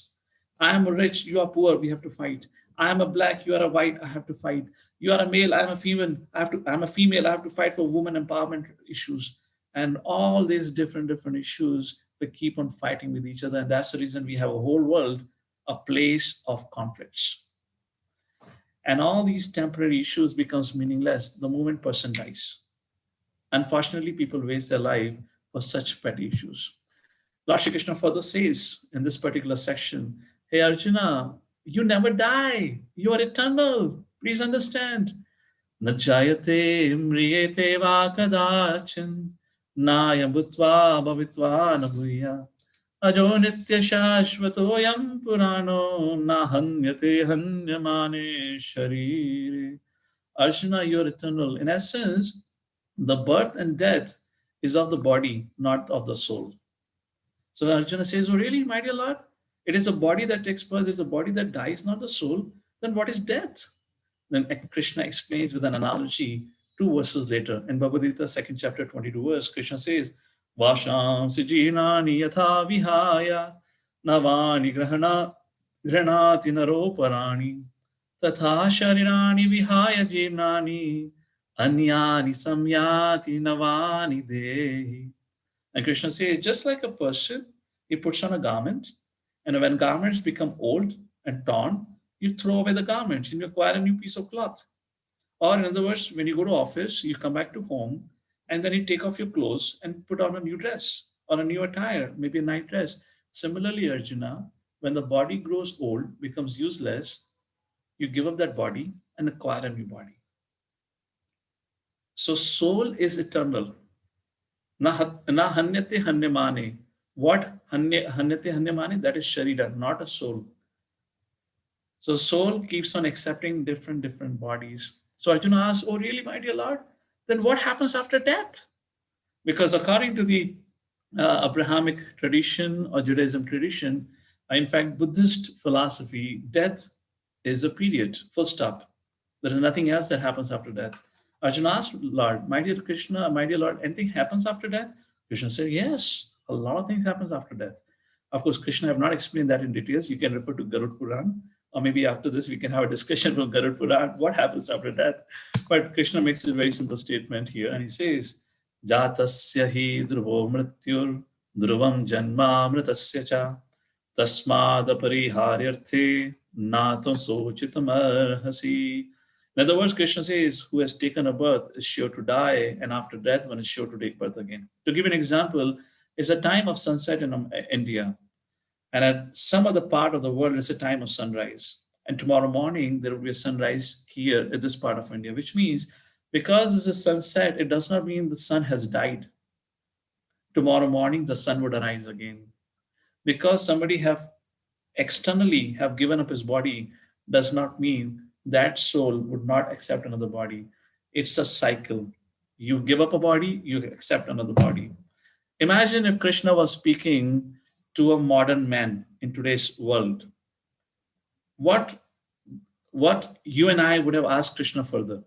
I am rich, you are poor, we have to fight. I am a black, you are a white, I have to fight. You are a male, I am a female, I'm a female, I have to fight for women empowerment issues. And all these different issues, we keep on fighting with each other. And that's the reason we have a whole world, a place of conflicts. And all these temporary issues becomes meaningless the moment person dies. Unfortunately, people waste their life for such petty issues. Lord Shri Krishna further says in this particular section, hey Arjuna, you never die. You are eternal. Please understand. Najayate mriyete va kadachin nayam bhutva bhavitva nabhuya ajo nitya shashvatoyam purano nahanyate hanyamane sharire. Arjuna, you are eternal. In essence, the birth and death is of the body, not of the soul. So Arjuna says, oh, really, my dear Lord? It is a body that takes birth, it's a body that dies, not the soul. Then what is death? Then Krishna explains with an analogy 2 verses later. In Bhagavad Gita, 2nd chapter, 22 verse, Krishna says, Vasham sijinani yatha vihaya navani granati naroparani tatha sharirani vihaya jivnani anyani samyati navani dehi. And Krishna says, just like a person, he puts on a garment, and when garments become old and torn, you throw away the garments and you acquire a new piece of cloth. Or in other words, when you go to office, you come back to home, and then you take off your clothes and put on a new dress or a new attire, maybe a night dress. Similarly, Arjuna, when the body grows old, becomes useless, you give up that body and acquire a new body. So soul is eternal. Na hanyate hanyamane. What hanyate hanyamane? That is sharira, not a soul. So soul keeps on accepting different bodies. So Arjuna asks, oh really, my dear Lord? Then what happens after death? Because according to the Abrahamic tradition or Judaism tradition, in fact, Buddhist philosophy, death is a period, full stop. There is nothing else that happens after death. Arjuna asked, Lord, my dear Krishna, my dear Lord, anything happens after death? Krishna said, yes, a lot of things happens after death. Of course, Krishna have not explained that in details. You can refer to Garud Puran, or maybe after this, we can have a discussion from Garud Puran, what happens after death. But Krishna makes a very simple statement here, and he says, Jatasya hi dhruvo mrityur dhruvam janma mritasya cha tasmad apariharyarthe natam sochitam arhasi. In other words, Krishna says, who has taken a birth is sure to die, and after death, one is sure to take birth again. To give an example, it's a time of sunset in India, and at some other part of the world, it's a time of sunrise. And tomorrow morning, there will be a sunrise here at this part of India, which means because this is sunset, it does not mean the sun has died. Tomorrow morning, the sun would arise again. Because somebody have externally have given up his body does not mean that soul would not accept another body. It's a cycle. You give up a body, you accept another body. Imagine if Krishna was speaking to a modern man in today's world. What you and I would have asked Krishna further.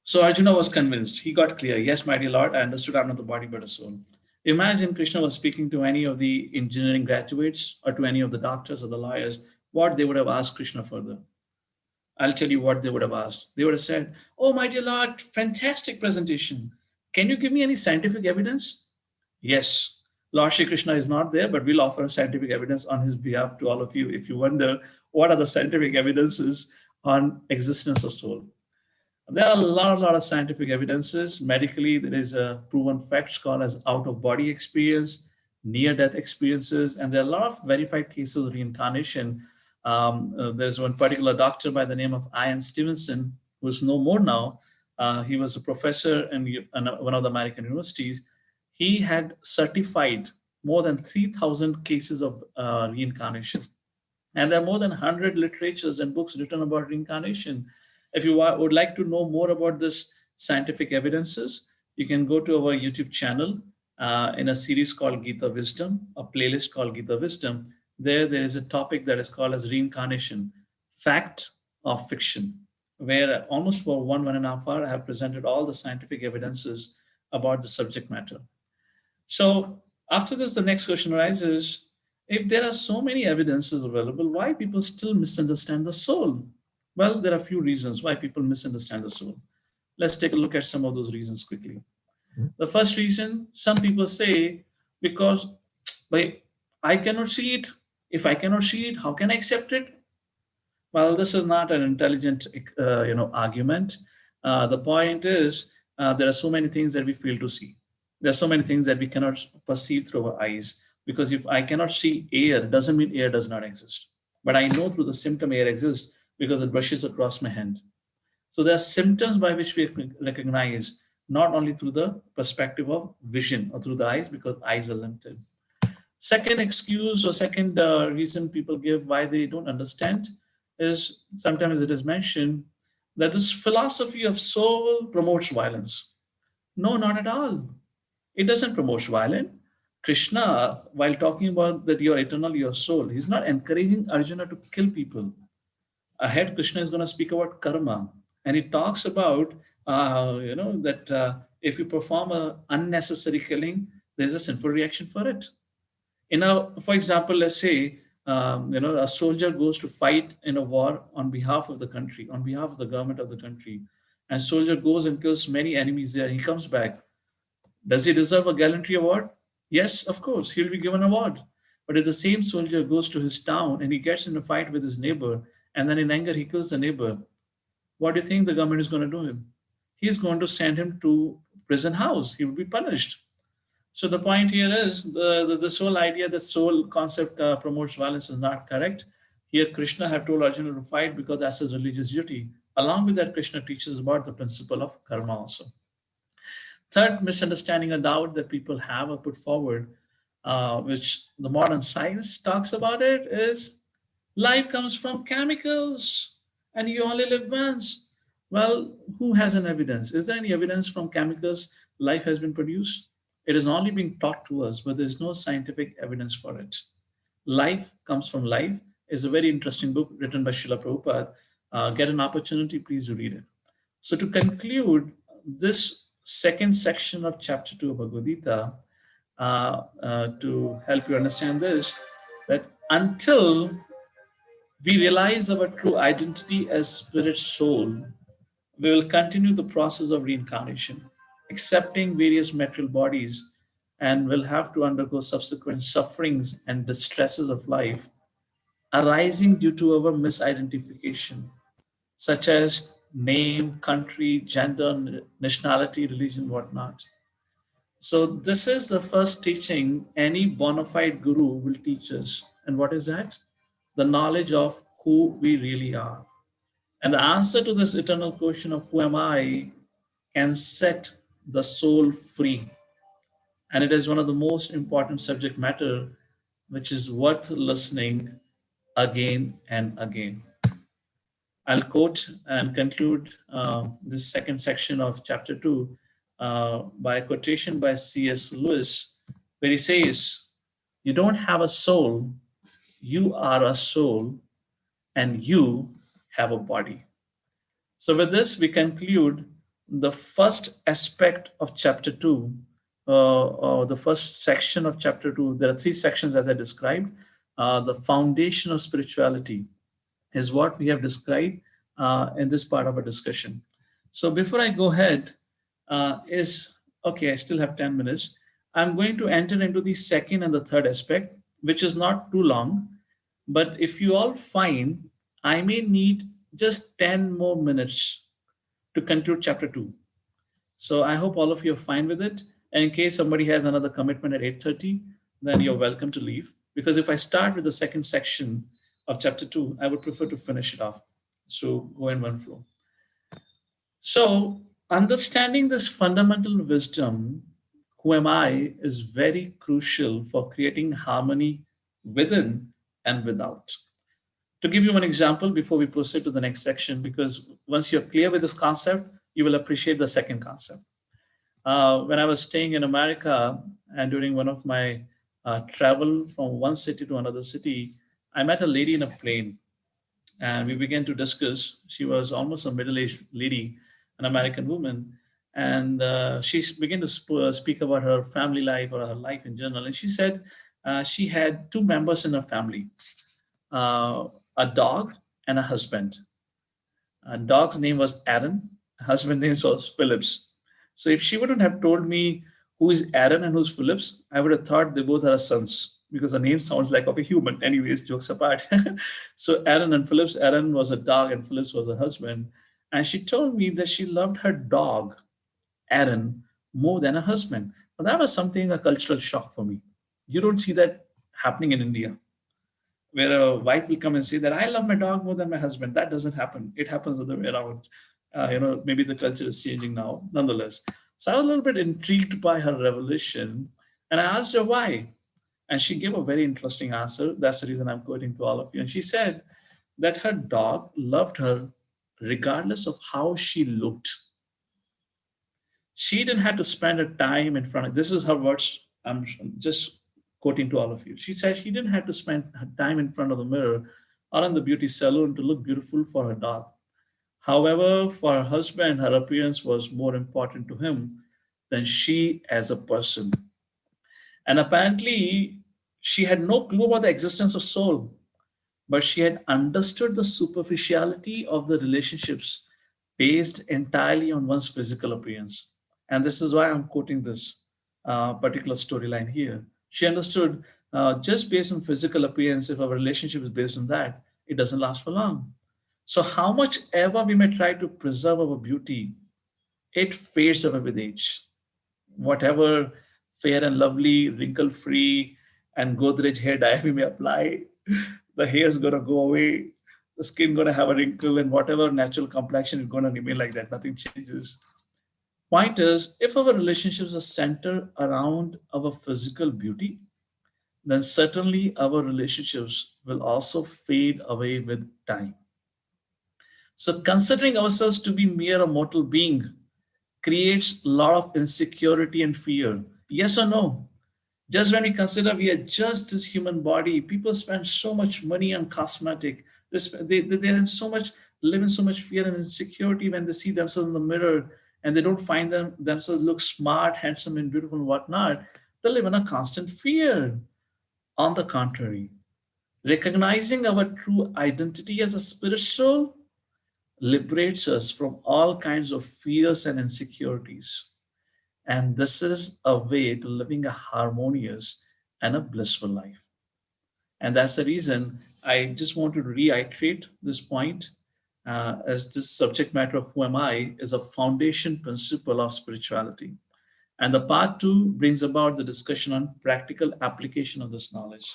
So Arjuna was convinced. He got clear. Yes, my dear Lord, I understood I'm not the body but a soul. Imagine Krishna was speaking to any of the engineering graduates or to any of the doctors or the lawyers, what they would have asked Krishna further. I'll tell you what they would have asked. They would have said, oh, my dear Lord, fantastic presentation. Can you give me any scientific evidence? Yes. Lord Shri Krishna is not there, but we'll offer scientific evidence on his behalf to all of you if you wonder what are the scientific evidences on existence of soul. There are a lot of scientific evidences. Medically, there is a proven facts called as out-of-body experience, near-death experiences, and there are a lot of verified cases of reincarnation. There's one particular doctor by the name of Ian Stevenson, who is no more now. He was a professor in one of the American universities. He had certified more than 3,000 cases of reincarnation. And there are more than 100 literatures and books written about reincarnation. If you would like to know more about this scientific evidences, you can go to our YouTube channel in a series called Gita Wisdom, a playlist called Gita Wisdom. There is a topic that is called as reincarnation, fact or fiction, where almost for 1.5 hours, I have presented all the scientific evidences about the subject matter. So After this, the next question arises, if there are so many evidences available, why people still misunderstand the soul? Well, there are a few reasons why people misunderstand the soul. Let's take a look at some of those reasons quickly. The first reason, some people say, because by I cannot see it. If I cannot see it, how can I accept it? Well, this is not an intelligent, argument. The point is, there are so many things that we fail to see. There are so many things that we cannot perceive through our eyes. Because if I cannot see air, doesn't mean air does not exist. But I know through the symptom air exists because it brushes across my hand. So there are symptoms by which we recognize, not only through the perspective of vision or through the eyes, because eyes are limited. Second excuse or second reason people give why they don't understand is, sometimes it is mentioned that this philosophy of soul promotes violence. No, not at all. It doesn't promote violence. Krishna, while talking about that you're eternal, your soul, he's not encouraging Arjuna to kill people. Ahead, Krishna is going to speak about karma, and he talks about that if you perform a unnecessary killing, there's a sinful reaction for it. For example, let's say a soldier goes to fight in a war on behalf of the country, on behalf of the government of the country, and soldier goes and kills many enemies there. He comes back. Does he deserve a gallantry award? Yes, of course, he'll be given an award. But if the same soldier goes to his town and he gets in a fight with his neighbor, and then in anger he kills the neighbor, what do you think the government is going to do him? He's going to send him to prison house. He will be punished. So the point here is this whole idea that soul concept promotes violence is not correct. Here, Krishna have told Arjuna to fight because that's his religious duty. Along with that, Krishna teaches about the principle of karma also. Third misunderstanding or doubt that people have or put forward, which the modern science talks about it, is life comes from chemicals and you only live once. Well, who has an evidence? Is there any evidence from chemicals life has been produced? It is only being taught to us, but there's no scientific evidence for it. Life Comes from Life is a very interesting book written by Srila Prabhupada. Get an opportunity, please read it. So to conclude this second section of chapter 2 of Bhagavad Gita, to help you understand this, that until we realize our true identity as spirit soul, we will continue the process of reincarnation, accepting various material bodies, and will have to undergo subsequent sufferings and distresses of life arising due to our misidentification, such as name, country, gender, nationality, religion, whatnot. So, this is the first teaching any bona fide guru will teach us. And what is that? The knowledge of who we really are. And the answer to this eternal question of who am I can set the soul free. And it is one of the most important subject matter which is worth listening again and again. I'll quote and conclude this second section of chapter 2 by a quotation by C.S. Lewis, where he says, "You don't have a soul, you are a soul, and you have a body." So, with this, we conclude the first aspect of chapter 2, or the first section of chapter 2. There are three sections as I described. The foundation of spirituality is what we have described in this part of our discussion. So, before I go ahead, I still have 10 minutes. I'm going to enter into the second and the third aspect, which is not too long. But if you all find, I may need just 10 more minutes to conclude chapter 2. So I hope all of you are fine with it. And in case somebody has another commitment at 8:30, then you're welcome to leave. Because if I start with the second section of chapter 2, I would prefer to finish it off. So go in one flow. So understanding this fundamental wisdom, who am I, is very crucial for creating harmony within and without. To give you one example before we proceed to the next section, because once you're clear with this concept, you will appreciate the second concept. When I was staying in America and during one of my travel from one city to another city, I met a lady in a plane and we began to discuss. She was almost a middle-aged lady, an American woman. And she began to speak about her family life or her life in general. And she said she had two members in her family, a dog and a husband. Dog's name was Aaron, husband name was Phillips. So if she wouldn't have told me who is Aaron and who's Phillips, I would have thought they both are sons because the name sounds like of a human. Anyways, jokes apart. So Aaron and Phillips, Aaron was a dog and Phillips was a husband. And she told me that she loved her dog, Aaron, more than a husband. But that was something, a cultural shock for me. You don't see that happening in India, where a wife will come and say that I love my dog more than my husband. That doesn't happen. It happens the other way around. Maybe the culture is changing now, nonetheless. So I was a little bit intrigued by her revelation, and I asked her why. And she gave a very interesting answer. That's the reason I'm quoting to all of you. And she said that her dog loved her regardless of how she looked. She didn't have to spend her time in front of, this is her words, I'm just quoting to all of you. She said she didn't have to spend her time in front of the mirror or in the beauty salon to look beautiful for her dog. However, for her husband, her appearance was more important to him than she as a person. And apparently, she had no clue about the existence of soul, but she had understood the superficiality of the relationships based entirely on one's physical appearance. And this is why I'm quoting this particular storyline here. She understood just based on physical appearance, if our relationship is based on that, it doesn't last for long. So, how much ever we may try to preserve our beauty, it fades away with age. Whatever fair and lovely, wrinkle free, and Godrej hair dye we may apply, the hair is going to go away, the skin going to have a wrinkle, and whatever natural complexion is going to remain like that. Nothing changes. Point is, if our relationships are centered around our physical beauty, then certainly our relationships will also fade away with time. So, considering ourselves to be mere a mortal being creates a lot of insecurity and fear. Yes or no? Just when we consider we are just this human body, people spend so much money on cosmetic. They're in so much, live in so much fear and insecurity when they see themselves in the mirror and they don't find themselves look smart, handsome, and beautiful and whatnot. They live in a constant fear. On the contrary, recognizing our true identity as a spirit soul liberates us from all kinds of fears and insecurities. And this is a way to living a harmonious and a blissful life. And that's the reason I just want to reiterate this point, as this subject matter of who am I is a foundation principle of spirituality. And the part two brings about the discussion on practical application of this knowledge.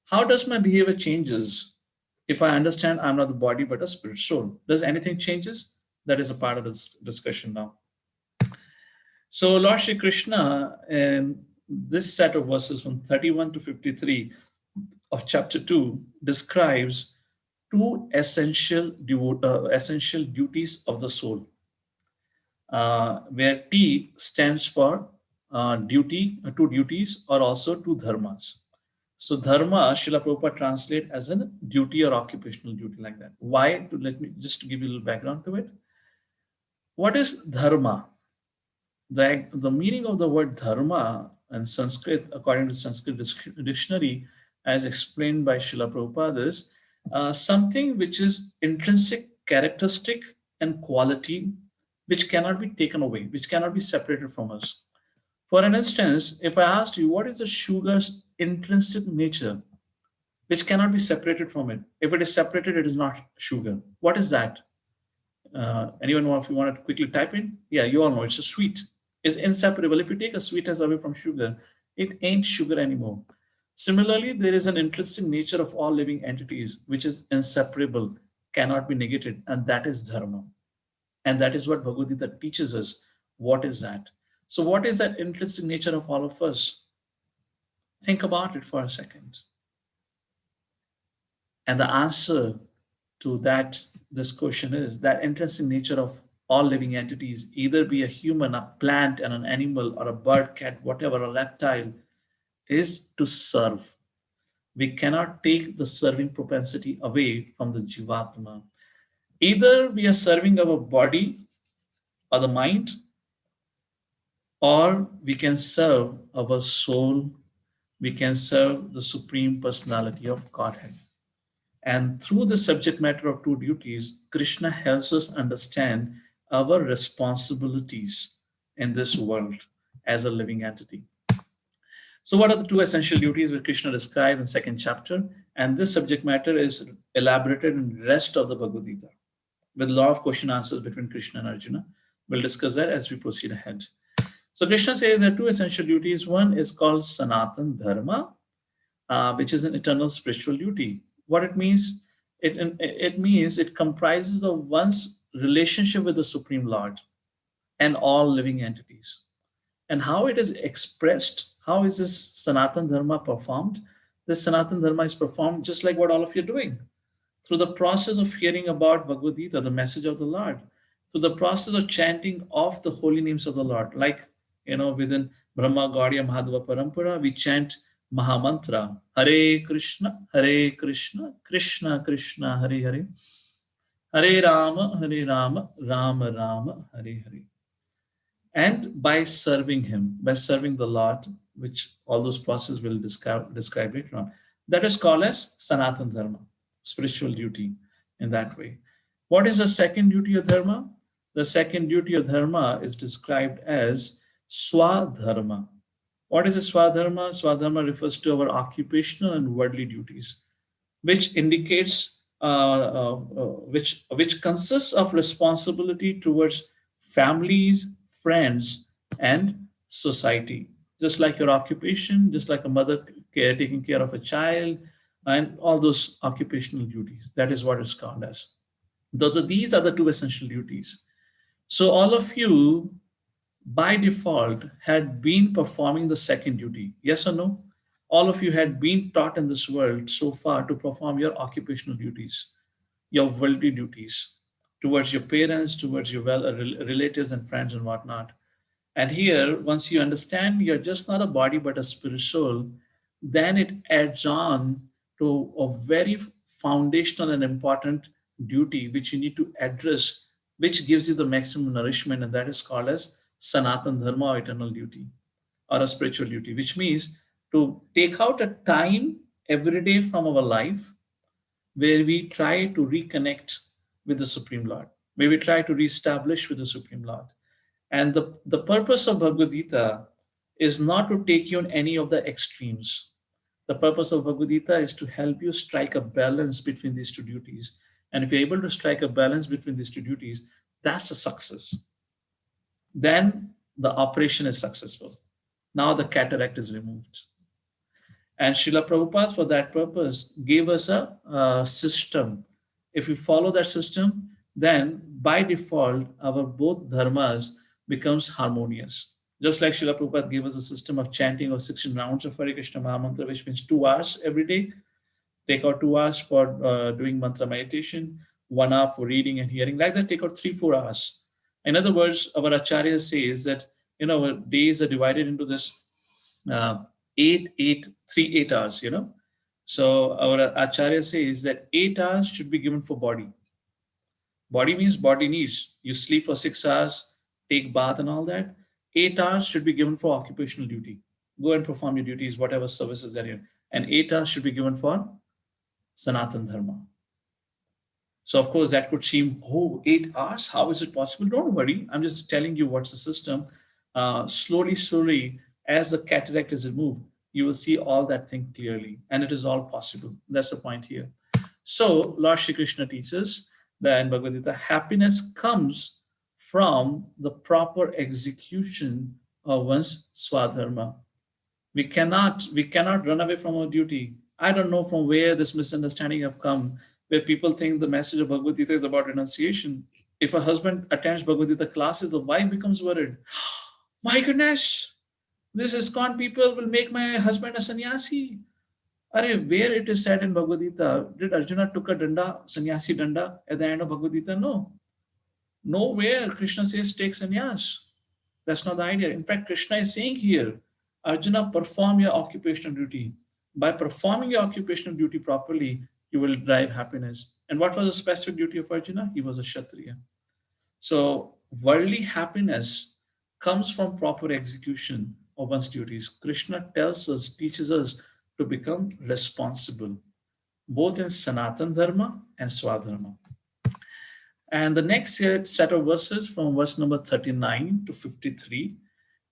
How does my behavior changes if I understand I'm not the body but a spirit soul? Does anything changes? That is a part of this discussion now. So Lord Shri Krishna in this set of verses from 31 to 53 of chapter 2 describes two essential duties of the soul, where T stands for duty, two duties, or also two dharmas. So dharma, Srila Prabhupada translate as a duty or occupational duty, like that. Why? Let me just give you a little background to it. What is dharma? The meaning of the word dharma in Sanskrit, according to Sanskrit dictionary, as explained by Srila Prabhupada, is something which is intrinsic characteristic and quality which cannot be taken away, which cannot be separated from us. For an instance, if I asked you, what is the sugar's intrinsic nature, which cannot be separated from it? If it is separated, it is not sugar. What is that? Anyone know if you want to quickly type in? Yeah, you all know it's a sweet. It's inseparable. If you take a sweetness away from sugar, it ain't sugar anymore. Similarly, there is an intrinsic nature of all living entities, which is inseparable, cannot be negated, and that is dharma. And that is what Bhagavad Gita teaches us. What is that? So what is that intrinsic nature of all of us? Think about it for a second. And the answer to this question is that intrinsic nature of all living entities, either be a human, a plant, and an animal, or a bird, cat, whatever, a reptile, is to serve. We cannot take the serving propensity away from the Jivatma. Either we are serving our body or the mind, or we can serve our soul, we can serve the Supreme Personality of Godhead. And through the subject matter of two duties, Krishna helps us understand our responsibilities in this world as a living entity. So, what are the two essential duties which Krishna described in second chapter? And this subject matter is elaborated in the rest of the Bhagavad Gita with a lot of question answers between Krishna and Arjuna. We'll discuss that as we proceed ahead. So, Krishna says there are two essential duties. One is called Sanatana Dharma, which is an eternal spiritual duty. What it means? It means it comprises of one's relationship with the Supreme Lord and all living entities. And how it is expressed, how is this Sanatana Dharma performed? This Sanatana Dharma is performed just like what all of you are doing through the process of hearing about Bhagavad Gita, the message of the Lord, through the process of chanting of the holy names of the Lord. Like, within Brahma Gaudiya Madhava Parampara, we chant Mahamantra, Hare Krishna, Hare Krishna, Krishna Krishna, Hare Hare, Hare Rama, Hare Rama, Rama Rama, Hare Hare. And by serving him, by serving the Lord, which all those processes will describe later on, that is called as Sanatana Dharma, spiritual duty in that way. What is the second duty of dharma? The second duty of dharma is described as Swadharma. What is a Swadharma? Swadharma refers to our occupational and worldly duties, which indicates which consists of responsibility towards families, friends, and society. Just like your occupation, just like a mother taking care of a child, and all those occupational duties. That is what is called as. These are the two essential duties. So all of you, by default, had been performing the second duty. Yes or no? All of you had been taught in this world so far to perform your occupational duties, your worldly duties towards your parents, towards your relatives and friends and whatnot. And here, once you understand you're just not a body but a spirit soul, then it adds on to a very foundational and important duty which you need to address, which gives you the maximum nourishment, and that is called as Sanatana Dharma, or eternal duty, or a spiritual duty, which means to take out a time every day from our life where we try to reconnect with the Supreme Lord, where we try to reestablish with the Supreme Lord. And the purpose of Bhagavad Gita is not to take you on any of the extremes. The purpose of Bhagavad Gita is to help you strike a balance between these two duties. And if you're able to strike a balance between these two duties, that's a success. Then the operation is successful. Now the cataract is removed. And Srila Prabhupada, for that purpose, gave us a system. If we follow that system, then by default, our both dharmas becomes harmonious. Just like Srila Prabhupada gave us a system of chanting of 16 rounds of Hare Krishna Mahamantra, which means 2 hours every day. Take out 2 hours for doing mantra meditation, 1 hour for reading and hearing. Like that, take out 3-4 hours. In other words, our Acharya says that our days are divided into this 8 hours. So our Acharya says that 8 hours should be given for body. Body means body needs. You sleep for 6 hours, take bath and all that. 8 hours should be given for occupational duty. Go and perform your duties, whatever services that you're in. And 8 hours should be given for Sanatana Dharma. So of course that could seem, 8 hours, how is it possible? Don't worry, I'm just telling you what's the system. Slowly, as the cataract is removed, you will see all that thing clearly, and it is all possible. That's the point here. So Lord Shri Krishna teaches that in Bhagavad Gita, happiness comes from the proper execution of one's Swadharma. We cannot run away from our duty. I don't know from where this misunderstanding have come, where people think the message of Bhagavad Gita is about renunciation. If a husband attends Bhagavad Gita classes, the wife becomes worried. My goodness, this ISKCON people will make my husband a sannyasi. Where it is said in Bhagavad Gita, did Arjuna took a danda, sannyasi danda at the end of Bhagavad Gita? No. Nowhere Krishna says take sannyas. That's not the idea. In fact, Krishna is saying here, Arjuna, perform your occupational duty. By performing your occupational duty properly, you will drive happiness. And what was the specific duty of Arjuna? He was a Kshatriya. So worldly happiness comes from proper execution of one's duties. Krishna teaches us to become responsible, both in Sanatana Dharma and Swadharma. And the next set of verses from verse number 39 to 53,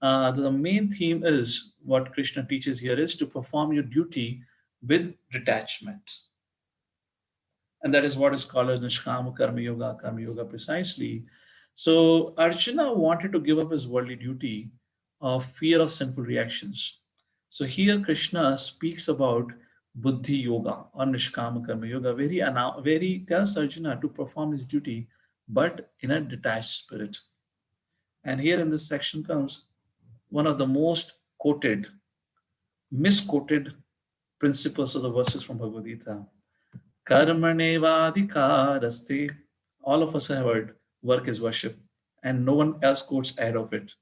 the main theme is what Krishna teaches here is to perform your duty with detachment. And that is what is called as Nishkama Karma Yoga precisely. So Arjuna wanted to give up his worldly duty of fear of sinful reactions. So here Krishna speaks about Buddhi Yoga or Nishkama Karma Yoga, where he tells Arjuna to perform his duty, but in a detached spirit. And here in this section comes one of the most misquoted principles of the verses from Bhagavad Gita. Karmanevadikaraste. All of us have heard work is worship, and no one else quotes ahead of it.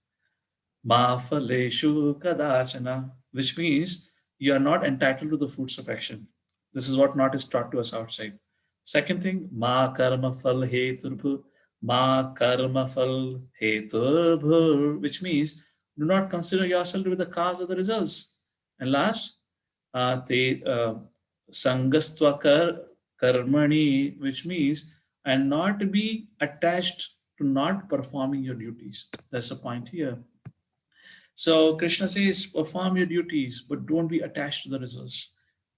Ma phaleshu kadachana, which means you are not entitled to the fruits of action. This is what not is taught to us outside. Second thing, ma karma phal heturbhu, ma karma phal heturbhu, which means do not consider yourself to be the cause of the results. And last, te sangastva karmani, which means and not be attached to not performing your duties. That's the point here. So Krishna says, perform your duties, but don't be attached to the results.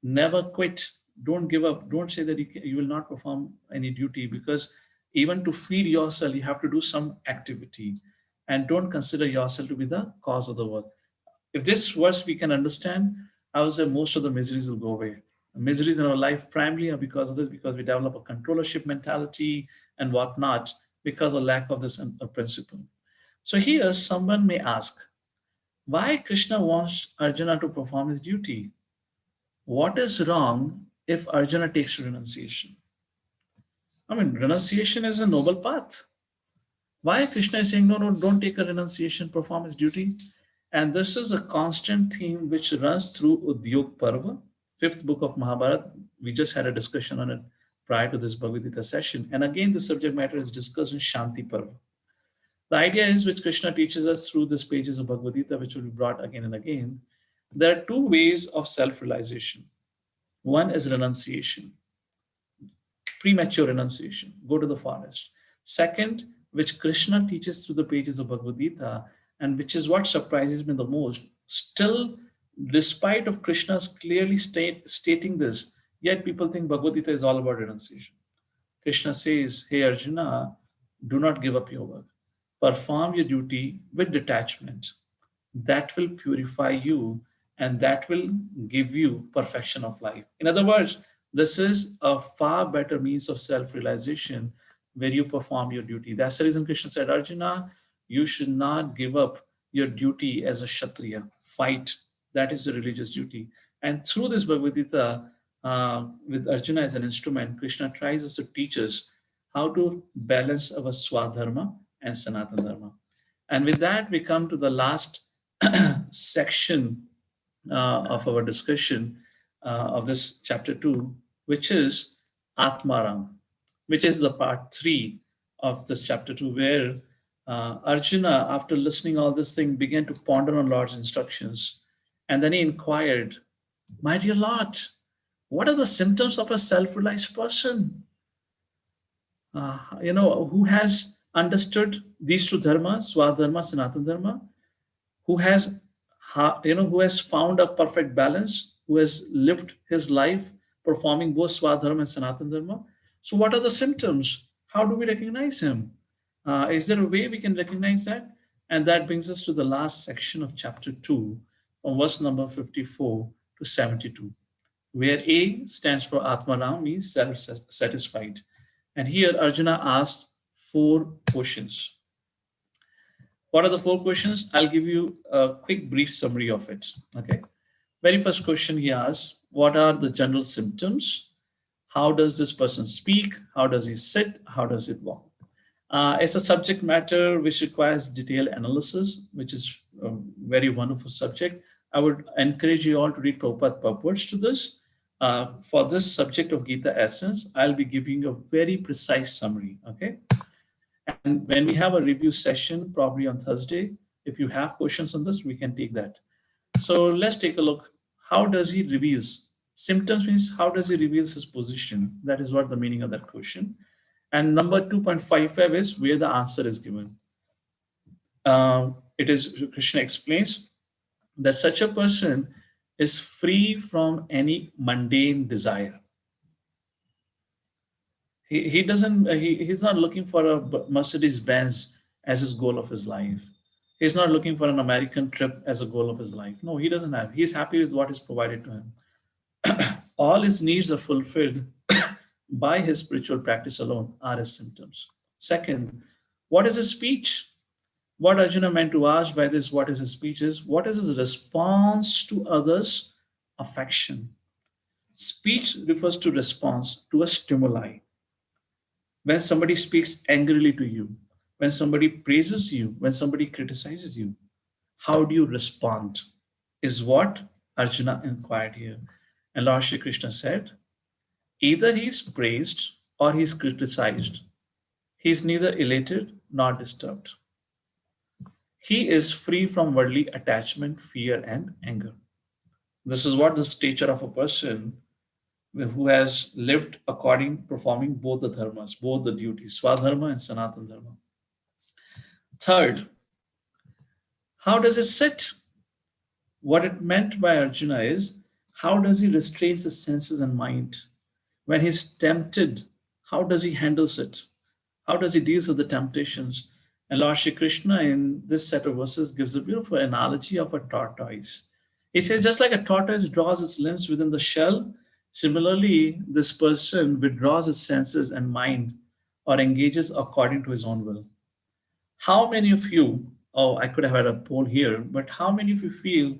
Never quit. Don't give up. Don't say that you will not perform any duty, because even to feed yourself, you have to do some activity. And don't consider yourself to be the cause of the work. If this verse we can understand, I would say most of the miseries will go away. Miseries in our life primarily are because of this, because we develop a controllership mentality and whatnot, because of lack of this principle. So here someone may ask, why Krishna wants Arjuna to perform his duty? What is wrong if Arjuna takes renunciation? I mean, renunciation is a noble path. Why Krishna is saying, no, don't take a renunciation, perform his duty? And this is a constant theme which runs through Udyog Parva, fifth book of Mahabharata. We just had a discussion on it prior to this Bhagavad Gita session. And again, the subject matter is discussed in Shanti Parva. The idea is, which Krishna teaches us through these pages of Bhagavad Gita, which will be brought again and again, there are two ways of self-realization. One is renunciation, premature renunciation, go to the forest. Second, which Krishna teaches through the pages of Bhagavad Gita, and which is what surprises me the most, still, despite of Krishna's clearly stating this, yet people think Bhagavad Gita is all about renunciation. Krishna says, hey Arjuna, do not give up your work. Perform your duty with detachment. That will purify you, and that will give you perfection of life. In other words, this is a far better means of self-realization where you perform your duty. That's the reason Krishna said, Arjuna, you should not give up your duty as a Kshatriya. Fight. That is a religious duty. And through this Bhagavad Gita, with Arjuna as an instrument, Krishna tries us to teach us how to balance our Swadharma and Sanatana Dharma. And with that, we come to the last section of our discussion of this chapter 2, which is Atmaram, which is the part 3 of this chapter 2, where Arjuna, after listening all this thing, began to ponder on Lord's instructions. And then he inquired, my dear Lord, what are the symptoms of a self-realized person? Who has understood these two dharmas, Swadharma, Sanatana Dharma, who has found a perfect balance, who has lived his life performing both Swadharma and Sanatana Dharma. So what are the symptoms? How do we recognize him? Is there a way we can recognize that? And that brings us to the last section of chapter 2, from verse number 54 to 72, where A stands for Atmaram, means self-satisfied. And here Arjuna asked 4 questions. What are the 4 questions? I'll give you a quick brief summary of it. Okay. Very first question he asked, what are the general symptoms? How does this person speak? How does he sit? How does it walk? It's a subject matter which requires detailed analysis, which is a very wonderful subject. I would encourage you all to read Prabhupada purports to this. For this subject of Gita essence, I'll be giving a very precise summary. Okay. And when we have a review session, probably on Thursday, If you have questions on this, we can take that. So let's take a look. How does he reveals? Symptoms means how does he reveals his position? That is what the meaning of that question. And number 2.55 is where the answer is given. It is Krishna explains that such a person is free from any mundane desire. He doesn't he's not looking for a Mercedes Benz as his goal of his life. He's not looking for an American trip as a goal of his life. No, he doesn't have. He's happy with what is provided to him. All his needs are fulfilled by his spiritual practice alone are his symptoms. Second, what is his speech? What Arjuna meant to ask by this, what is his speech, is what is his response to others' affection? Speech refers to response to a stimuli. When somebody speaks angrily to you, when somebody praises you, when somebody criticizes you, how do you respond? Is what Arjuna inquired here. And Lord Shri Krishna said, either he is praised or he is criticized. He is neither elated nor disturbed. He is free from worldly attachment, fear, and anger. This is what the stature of a person who has lived according, performing both the dharmas, both the duties, Swadharma and Sanatana Dharma. Third, how does it sit? What it meant by Arjuna is, how does he restrain his senses and mind? When he's tempted, how does he handles it? How does he deals with the temptations? And Lord Shri Krishna in this set of verses gives a beautiful analogy of a tortoise. He says, just like a tortoise draws its limbs within the shell, similarly, this person withdraws his senses and mind or engages according to his own will. How many of you, oh, I could have had a poll here, but how many of you feel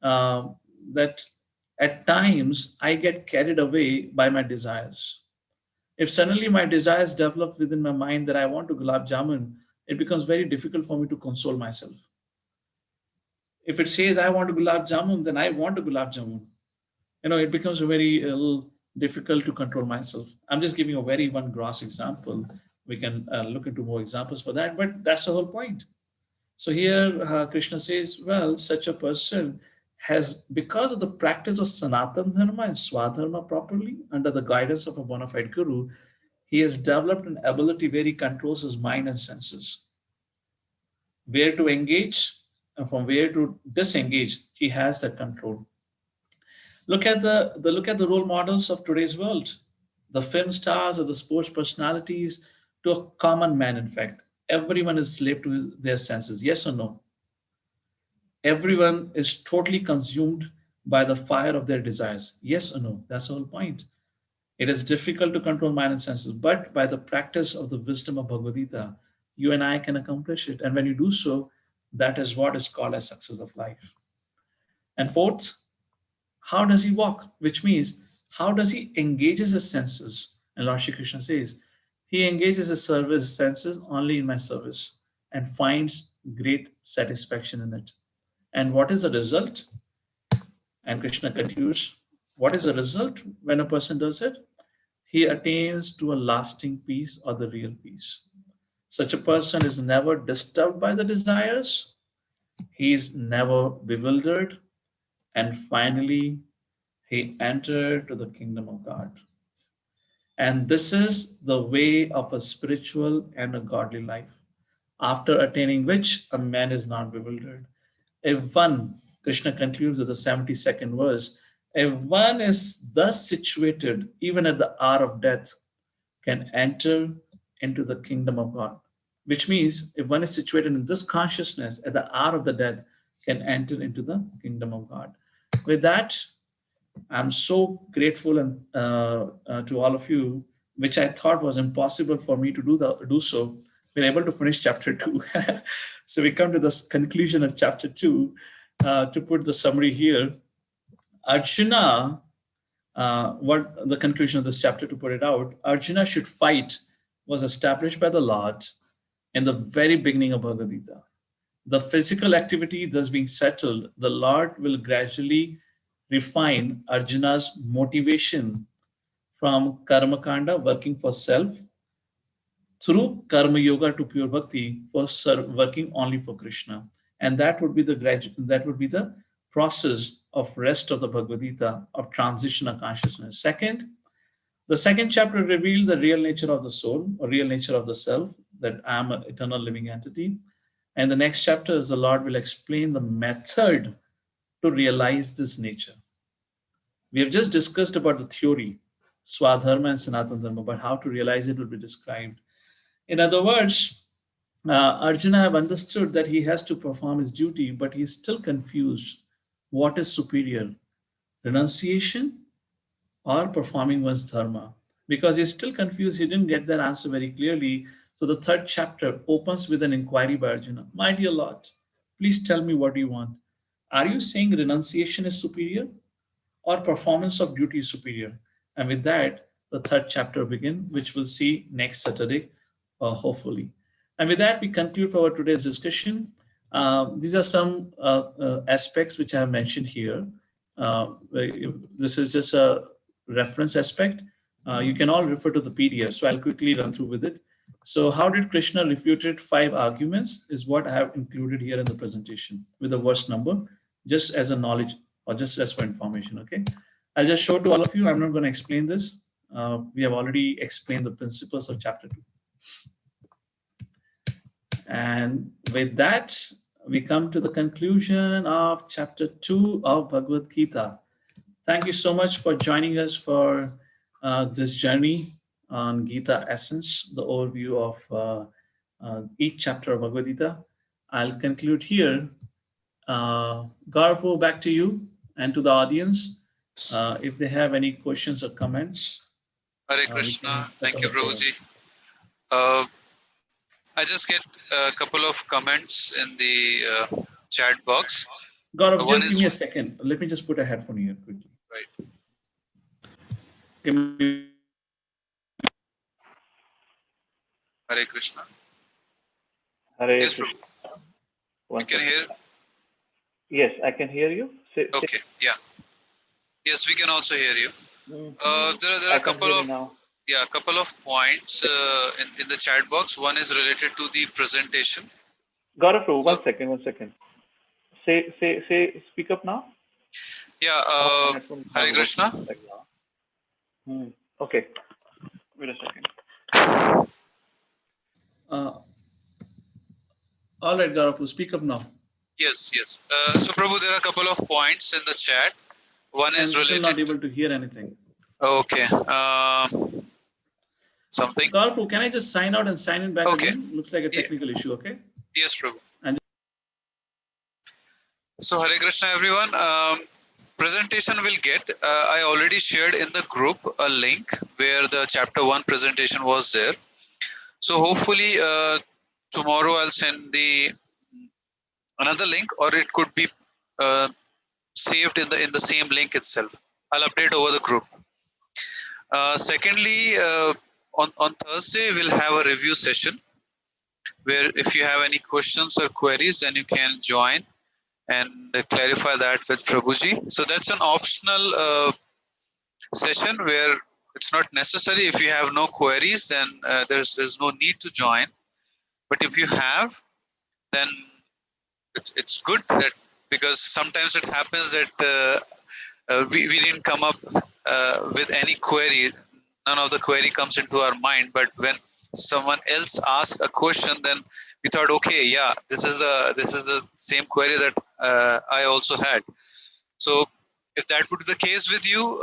that at times I get carried away by my desires? If suddenly my desires develop within my mind that I want to gulab jamun, it becomes very difficult for me to console myself. If it says I want to gulab jamun, then I want to gulab jamun. It becomes very difficult to control myself. I'm just giving a very one gross example. We can look into more examples for that, but that's the whole point. So here Krishna says, well, such a person has, because of the practice of Sanatana Dharma and Swadharma properly, under the guidance of a bona fide guru, he has developed an ability where he controls his mind and senses. Where to engage and from where to disengage, he has that control. Look at the role models of today's world, the film stars or the sports personalities, to a common man. In fact, everyone is slave to their senses. Yes or no? Everyone is totally consumed by the fire of their desires. Yes or no? That's the whole point. It is difficult to control mind and senses, but by the practice of the wisdom of Bhagavad Gita, you and I can accomplish it. And when you do so, that is what is called as success of life. And fourth, how does he walk? Which means, how does he engages his senses? And Lord Shri Krishna says, he engages his senses only in my service and finds great satisfaction in it. And what is the result? And Krishna continues, what is the result when a person does it? He attains to a lasting peace or the real peace. Such a person is never disturbed by the desires. He is never bewildered. And finally, he entered to the kingdom of God. And this is the way of a spiritual and a godly life, after attaining which a man is not bewildered. If one, Krishna concludes with the 72nd verse, if one is thus situated, even at the hour of death, can enter into the kingdom of God. Which means, if one is situated in this consciousness, at the hour of the death, can enter into the kingdom of God. With that, I'm so grateful and to all of you, which I thought was impossible for me to do so. We're able to finish chapter 2. So we come to the conclusion of chapter 2. To put the summary here, Arjuna, what the conclusion of this chapter, to put it out, Arjuna should fight was established by the Lord in the very beginning of Bhagavad Gita. The physical activity thus being settled, the Lord will gradually refine Arjuna's motivation from karma kanda, working for self, through karma yoga to pure bhakti, for working only for Krishna. and that would be the process of rest of the Bhagavad Gita of transition of consciousness. Second, the second chapter revealed the real nature of the soul, or real nature of the self, that I am an eternal living entity. And the next chapter is the Lord will explain the method to realize this nature. We have just discussed about the theory, Swadharma and Sanatana Dharma, but how to realize it will be described. In other words, Arjuna have understood that he has to perform his duty, but he's still confused. What is superior, renunciation or performing one's dharma? Because he's still confused. He didn't get that answer very clearly. So the third chapter opens with an inquiry by Arjuna. My dear Lord, please tell me what you want. Are you saying renunciation is superior or performance of duty is superior? And with that, the third chapter begins, which we'll see next Saturday, hopefully. And with that, we conclude for our today's discussion. These are some aspects which I have mentioned here. This is just a reference aspect. You can all refer to the PDF, so I'll quickly run through with it. So how did Krishna refuted 5 arguments is what I have included here in the presentation with the verse number, just as a knowledge or just as for information, okay? I'll just show to all of you. I'm not going to explain this. We have already explained the principles of chapter 2. And with that, we come to the conclusion of chapter 2 of Bhagavad Gita. Thank you so much for joining us for this journey on Gita Essence, the overview of each chapter of Bhagavad Gita. I'll conclude here. Garpo, back to you and to the audience. If they have any questions or comments. Hare Krishna. Thank you, Prabhuji. I just get a couple of comments in the chat box. Gaurav, just give me a second. Let me just put a headphone here quickly. Right. Give me... Hare Krishna. Hare Yes, Krishna. Prabhu. You can hear? Yes, I can hear you. Okay, yeah. Yes, we can also hear you. There are a couple of points in the chat box. One is related to the presentation. Gaurav, one second. Say, speak up now. Yeah, Hare Krishna. Okay, wait a second. All right, Gaurav, speak up now. Yes. So, Prabhu, there are a couple of points in the chat. One is related. I'm still not able to hear anything. Okay. Something. Gaurav, can I just sign out and sign in back again? Looks like a technical issue, okay? Yes, Prabhu. And so, Hare Krishna, everyone. Presentation will get, I already shared in the group a link where the chapter 1 presentation was there. So hopefully tomorrow I'll send another link, or it could be saved in the same link itself. I'll update over the group. Secondly, on Thursday we'll have a review session where if you have any questions or queries, then you can join and clarify that with Prabhuji. So that's an optional session where it's not necessary. If you have no queries, then there's no need to join. But if you have, then it's good that, because sometimes it happens that we didn't come up with any query. None of the query comes into our mind. But when someone else asks a question, then we thought, okay, yeah, this is the same query that I also had. So if that would be the case with you,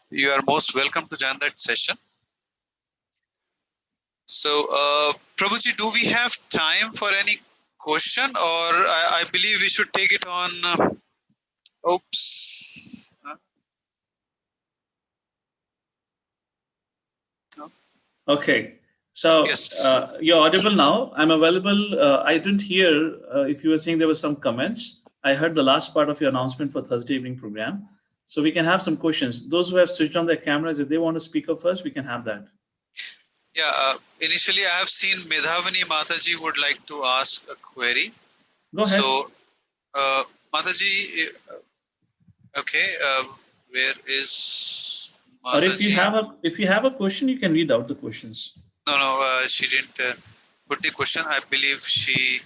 you are most welcome to join that session. So, Prabhuji, do we have time for any question, or I believe we should take it on? Oops. No? Okay. So yes. You're audible now. I'm available. I didn't hear if you were saying there were some comments. I heard the last part of your announcement for Thursday evening program. So we can have some questions. Those who have switched on their cameras, if they want to speak up first, we can have that. Yeah, initially I have seen Medhavani Mataji would like to ask a query. Go ahead. So, Mataji, okay, where is Mataji? Or if you have a question, you can read out the questions. No, she didn't put the question. I believe she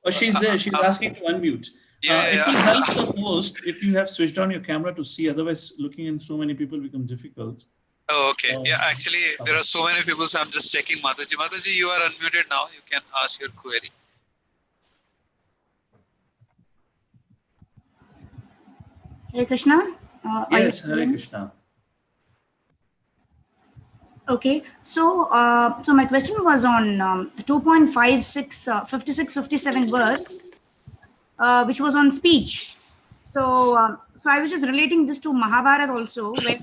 Oh, she's there. She's asking to unmute. It will help the most if you have switched on your camera to see. Otherwise, looking in so many people become difficult. Oh, okay. Yeah, actually, there are so many people, so I'm just checking. Mataji. Mataji, you are unmuted now. You can ask your query. Hare Krishna. Yes, Hare Krishna. Okay, so so my question was on 2.56, 56-57 verse, which was on speech. So so I was just relating this to Mahabharata also, where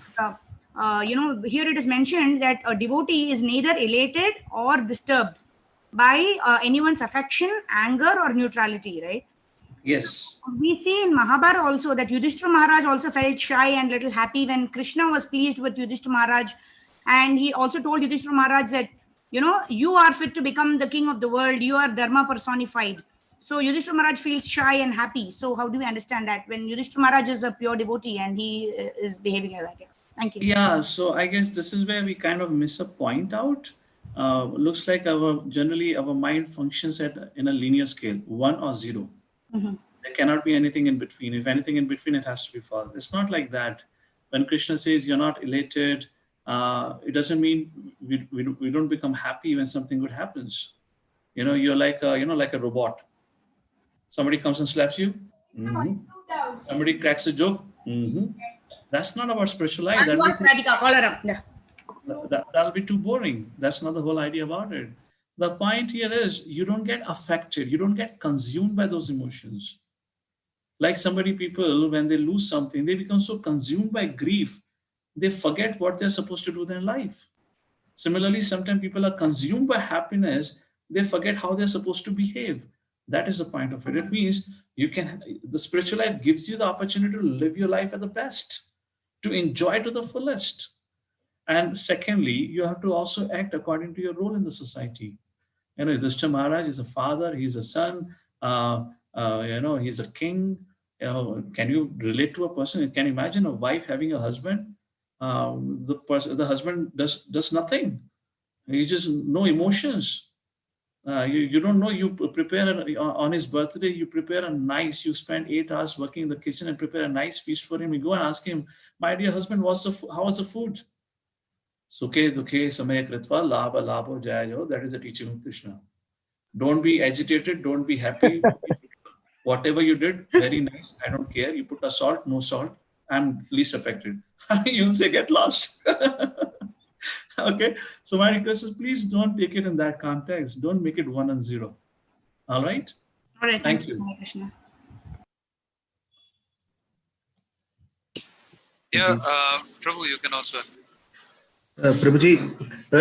here it is mentioned that a devotee is neither elated or disturbed by anyone's affection, anger, or neutrality, right? Yes. So we see in Mahabharata also that Yudhishthira Maharaj also felt shy and little happy when Krishna was pleased with Yudhishthira Maharaj. And he also told Yudhishthira Maharaj that, you are fit to become the king of the world. You are Dharma personified. So Yudhishthira Maharaj feels shy and happy. So how do we understand that when Yudhishthira Maharaj is a pure devotee and he is behaving like that? Yeah. Thank you. Yeah, so I guess this is where we kind of miss a point out. Looks like generally our mind functions in a linear scale, 1 or 0. Mm-hmm. There cannot be anything in between. If anything in between, it has to be false. It's not like that. When Krishna says you're not elated, it doesn't mean we don't become happy when something good happens. You're like a robot. Somebody comes and slaps you. Mm-hmm. Somebody cracks a joke. Mm-hmm. That's not about spiritual life. That'll be too boring. That's not the whole idea about it. The point here is you don't get affected. You don't get consumed by those emotions. Like people, when they lose something, they become so consumed by grief, they forget what they're supposed to do in their life. Similarly, sometimes people are consumed by happiness, they forget how they're supposed to behave. That is the point of it. It means the spiritual life gives you the opportunity to live your life at the best, to enjoy to the fullest. And secondly, you have to also act according to your role in the society. Yudhishthira Maharaj is a father, he's a son, he's a king. Can you relate to a person? Can you imagine a wife having a husband? The husband does nothing. He just no emotions. You don't know. You prepare on his birthday. You spend 8 hours working in the kitchen and prepare a nice feast for him. You go and ask him, "My dear husband, how was the food?" Sukhe dukhe samaya kritva labha labho jayajo. That is the teaching of Krishna. Don't be agitated. Don't be happy. Whatever you did, very nice. I don't care. You put a salt, no salt. I'm least affected. You'll say, get lost. Okay. So my request is please don't take it in that context. Don't make it 1 and 0. All right. All right. Thank you. Krishna. Yeah, Prabhu, you can also. Prabhuji,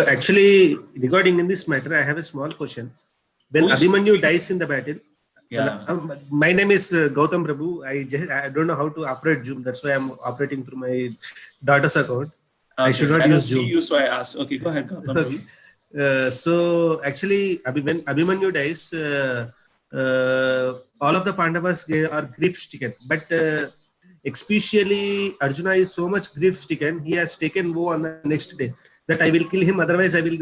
actually, regarding in this matter, I have a small question. When Abhimanyu dies in the battle, my name is Gautam Prabhu. I don't know how to operate Zoom. That's why I'm operating through my daughter's account. Okay. I should not use Zoom. You, so I asked. Okay, go ahead, Gautam. Okay. So actually, when Abhimanyu dies, all of the Pandavas are grief-stricken. But especially Arjuna is so much grief-stricken, he has taken vow on the next day that I will kill him. Otherwise, I will,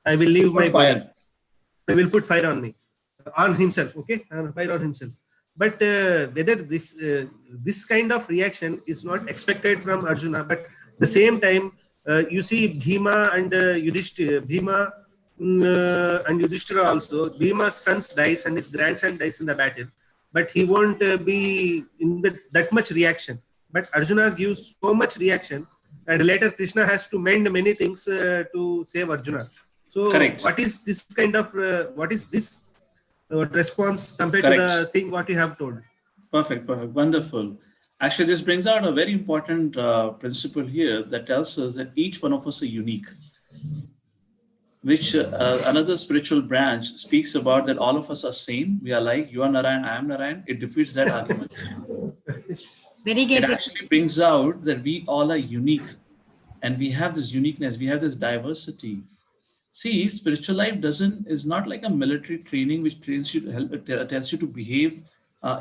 I will leave my body. I will put fire on me, on himself. Okay, fire on himself. But whether this kind of reaction is not expected from Arjuna, but the same time, you see Bhima and Yudhishthira, and Yudhishthira also, Bhima's son dies and his grandson dies in the battle, but he won't be in that much reaction. But Arjuna gives so much reaction, and later Krishna has to mend many things to save Arjuna. So correct. What is this kind of, what is this response compared correct. To the thing what you have told? Perfect, wonderful. Actually, this brings out a very important principle here that tells us that each one of us are unique, which another spiritual branch speaks about that all of us are same. We are like, you are Narayan, I am Narayan. It defeats that argument. Very good. It actually brings out that we all are unique and we have this uniqueness, we have this diversity. See, spiritual life is not like a military training which trains you to tells you to behave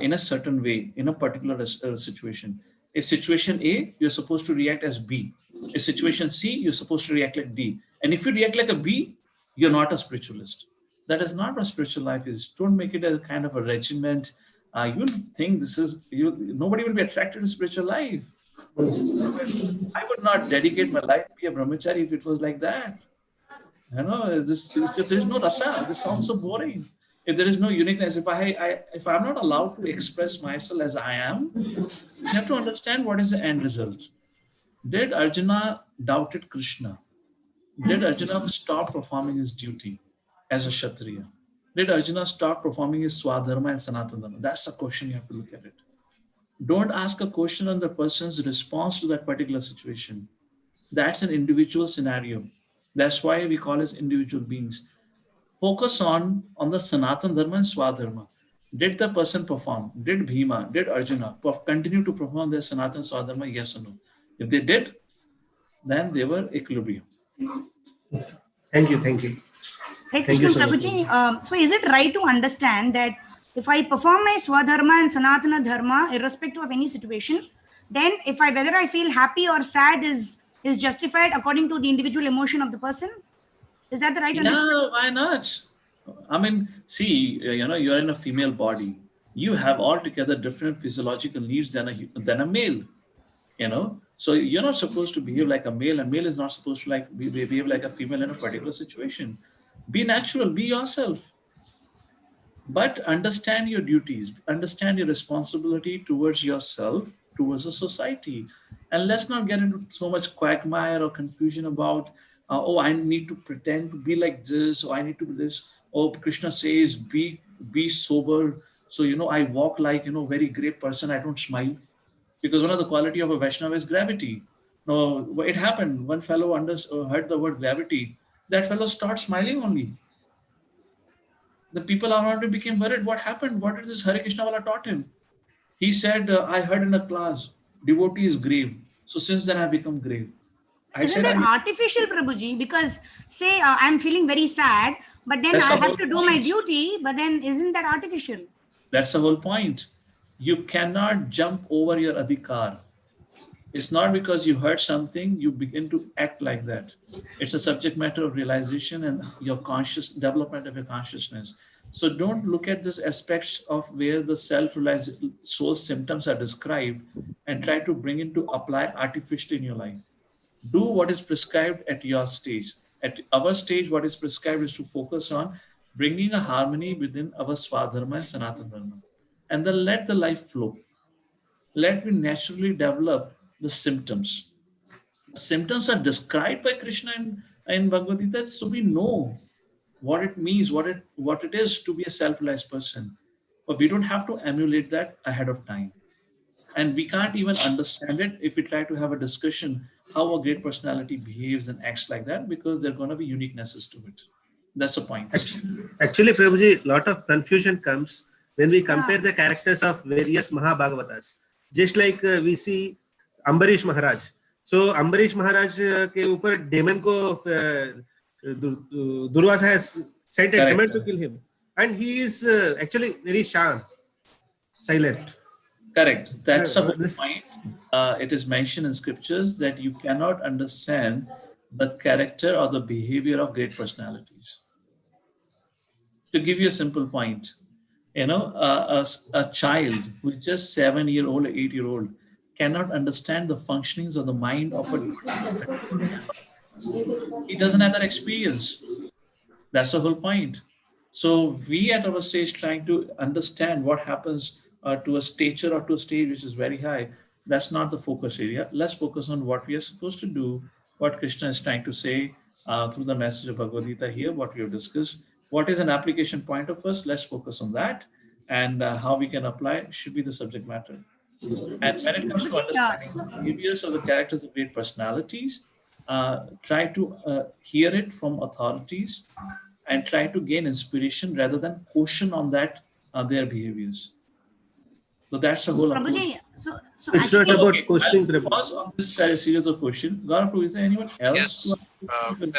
in a certain way in a particular situation. If situation A, you're supposed to react as B. If situation C, you're supposed to react like D. And if you react like a B, you're not a spiritualist. That is not what spiritual life is. Don't make it a kind of a regiment. You'll think this is, nobody will be attracted to spiritual life. I would not dedicate my life to be a brahmachari if it was like that. It's just, there's no rasa. This sounds so boring. If there is no uniqueness, if I'm not allowed to express myself as I am, you have to understand what is the end result. Did Arjuna doubted Krishna? Did Arjuna stop performing his duty as a Kshatriya? Did Arjuna stop performing his Swadharma and Sanatana Dharma? That's the question you have to look at it. Don't ask a question on the person's response to that particular situation. That's an individual scenario. That's why we call as individual beings. Focus on the Sanatana Dharma and Swadharma. Did the person perform? Did Bhima, did Arjuna continue to perform their Sanatana Swadharma? Yes or no? If they did, then they were equilibrium. Thank you. Thank you. Hey, Thank you Krishna so much. Prabhuji, so is it right to understand that if I perform my Swadharma and Sanatana Dharma, irrespective of any situation, then whether I feel happy or sad is justified according to the individual emotion of the person? Is that the right understanding? Yeah, why not? I mean, see, you're in a female body. You have altogether different physiological needs than a male. So you're not supposed to behave like a male, and male is not supposed to behave like a female in a particular situation. Be natural, be yourself. But understand your duties, understand your responsibility towards yourself, towards the society. And let's not get into so much quagmire or confusion about, I need to pretend to be like this, or I need to be this. Oh, Krishna says, be sober. So, I walk like, very great person. I don't smile. Because one of the quality of a Vaishnava is gravity. No, it happened. One fellow heard the word gravity. That fellow started smiling only. The people around him became worried. What happened? What did this Hare Krishna wala taught him? He said, I heard in a class, devotee is grave. So since then I become grave. Isn't that artificial, Prabhuji? Because say I'm feeling very sad, but then I have to do my duty, but then isn't that artificial? That's the whole point. You cannot jump over your adhikar. It's not because you heard something, you begin to act like that. It's a subject matter of realization and your development of your consciousness. So don't look at this aspects of where the self-realized soul symptoms are described and try to bring it to apply artificially in your life. Do what is prescribed at your stage. At our stage, what is prescribed is to focus on bringing a harmony within our Swadharma and Sanatana Dharma. And then let the life flow. Let me naturally develop the symptoms. The symptoms are described by Krishna in Bhagavad Gita, so we know what it means, what it is to be a self-realized person. But we don't have to emulate that ahead of time. And we can't even understand it if we try to have a discussion how a great personality behaves and acts like that, because there are going to be uniquenesses to it. That's the point. Actually, Prabhuji, a lot of confusion comes when we compare the characters of various Mahabhagavatas. Just like we see Ambarish Maharaj. So Ambarish Maharaj ke upar demon ko Durvasa has sent a demon to kill him. And he is actually very silent. Correct. That's a whole point. It is mentioned in scriptures that you cannot understand the character or the behavior of great personalities. To give you a simple point, a child who is just 7-year-old or 8-year-old cannot understand the functionings of the mind of a he doesn't have that experience. That's the whole point. So we at our stage trying to understand what happens to a stature or to a stage which is very high. That's not the focus area. Let's focus on what we are supposed to do, what Krishna is trying to say through the message of Bhagavad Gita here, what we have discussed. What is an application point of us? Let's focus on that. And how we can apply should be the subject matter. And when it comes to understanding the behaviors of the characters of great personalities, try to hear it from authorities and try to gain inspiration rather than caution on that their behaviors. So that's the whole approach. So it's not about questioning. I'll pause on this series of questions. Gaurav, is there anyone else? Yes,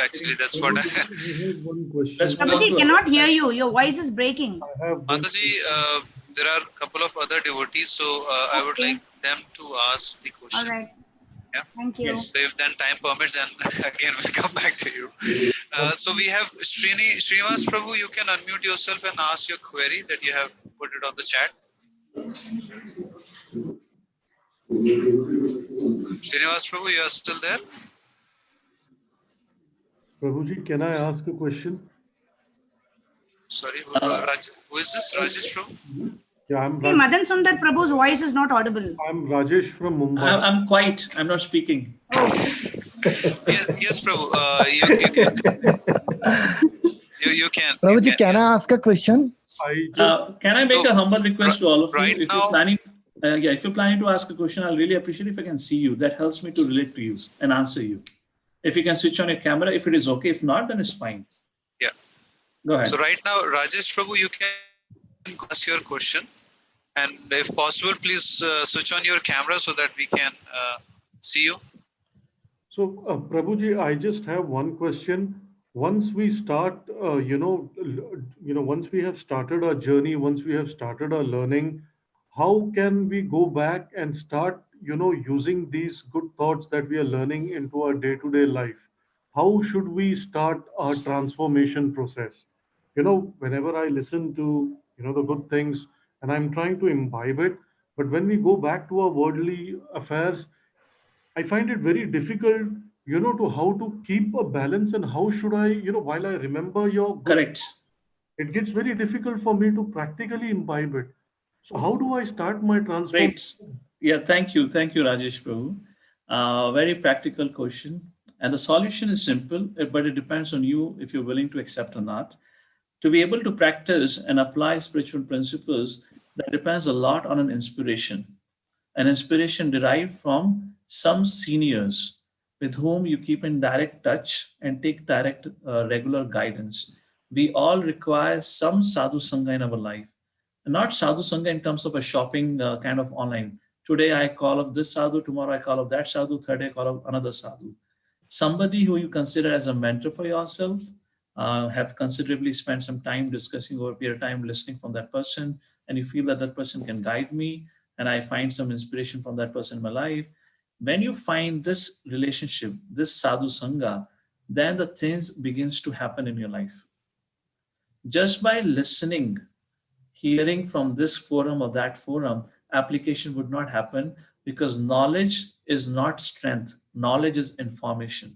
actually that's what Prabhuji cannot hear you. Your voice is breaking. Mataji, there are a couple of other devotees, so I would like them to ask the question. All right. Thank you. Yes. So if then time permits, then again we'll come back to you. So we have Srinivas Prabhu, you can unmute yourself and ask your query that you have put it on the chat. Srinivas Prabhu, you are still there? Prabhuji, can I ask a question? Sorry, who is this? Rajesh Prabhu? Yeah, I'm Hey, Madan Sundar Prabhu's voice is not audible. I'm Rajesh from Mumbai. I'm quiet. I'm not speaking. Oh, Yes, Prabhu. You can. Prabhuji, can I ask a question? Can I make a humble request to all of right you? If now- you're planning, if you're planning to ask a question, I'll really appreciate if I can see you. That helps me to relate to you and answer you. If you can switch on your camera, if it is okay. If not, then it's fine. Yeah. Go ahead. So right now, Rajesh Prabhu, you can ask your question. And if possible, please switch on your camera so that we can see you. So, Prabhuji, I just have one question. Once we start, once we have started our journey, once we have started our learning, how can we go back and start, using these good thoughts that we are learning into our day-to-day life? How should we start our transformation process? Whenever I listen to, the good things and I'm trying to imbibe it, but when we go back to our worldly affairs, I find it very difficult, to how to keep a balance and how should I, while I remember your good, Correct. it gets very difficult for me to practically imbibe it. So how do I start my transformation? Great. Yeah, thank you. Thank you, Rajesh Prabhu. Very practical question. And the solution is simple, but it depends on you if you're willing to accept or not. To be able to practice and apply spiritual principles, that depends a lot on an inspiration derived from some seniors with whom you keep in direct touch and take direct regular guidance. We all require some sadhu sangha in our life. Not sadhu sangha in terms of a shopping kind of online. Today I call up this sadhu, tomorrow I call up that sadhu, third day I call up another sadhu. Somebody who you consider as a mentor for yourself, have considerably spent some time discussing over a period of time, listening from that person, and you feel that that person can guide me, and I find some inspiration from that person in my life. When you find this relationship, this sadhu sangha, then the things begins to happen in your life. Just by listening, hearing from this forum or that forum, application would not happen because knowledge is not strength. Knowledge is information.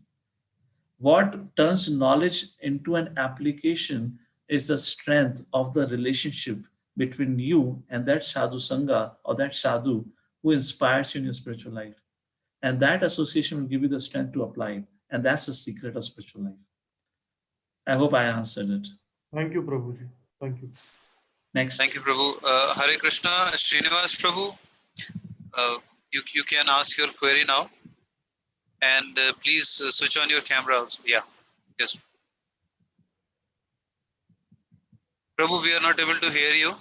What turns knowledge into an application is the strength of the relationship between you and that sadhu sangha or that sadhu who inspires you in your spiritual life. And that association will give you the strength to apply it. And that's the secret of spiritual life. I hope I answered it. Thank you, Prabhuji. Thank you. Next. Thank you, Prabhu. Hare Krishna, Srinivas Prabhu, you can ask your query now. And please switch on your camera also. Yeah. Yes. Prabhu, we are not able to hear you.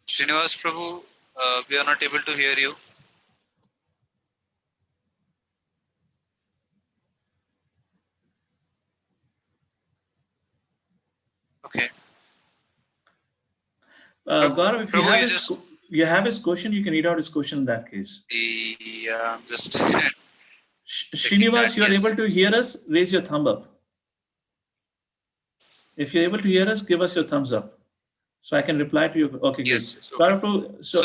Srinivas Prabhu, we are not able to hear you. Okay. Gaurav, if Prabhu, you have his question, you can read out his question in that case. Yeah, I'm just. Srinivas, you are able to hear us? Raise your thumb up. If you're able to hear us, give us your thumbs up. So I can reply to you. Okay, yes, good. Okay. So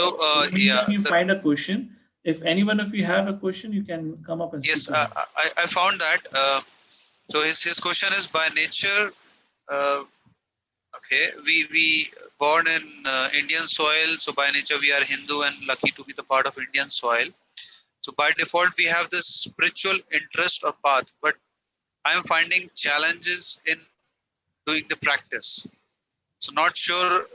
yeah, you find a question. If any one of you have a question, you can come up and speak. Yes, I found that. So his question is, by nature, okay, we born in Indian soil, so by nature we are Hindu and lucky to be the part of Indian soil. So by default we have this spiritual interest or path, but I am finding challenges in doing the practice. So not sure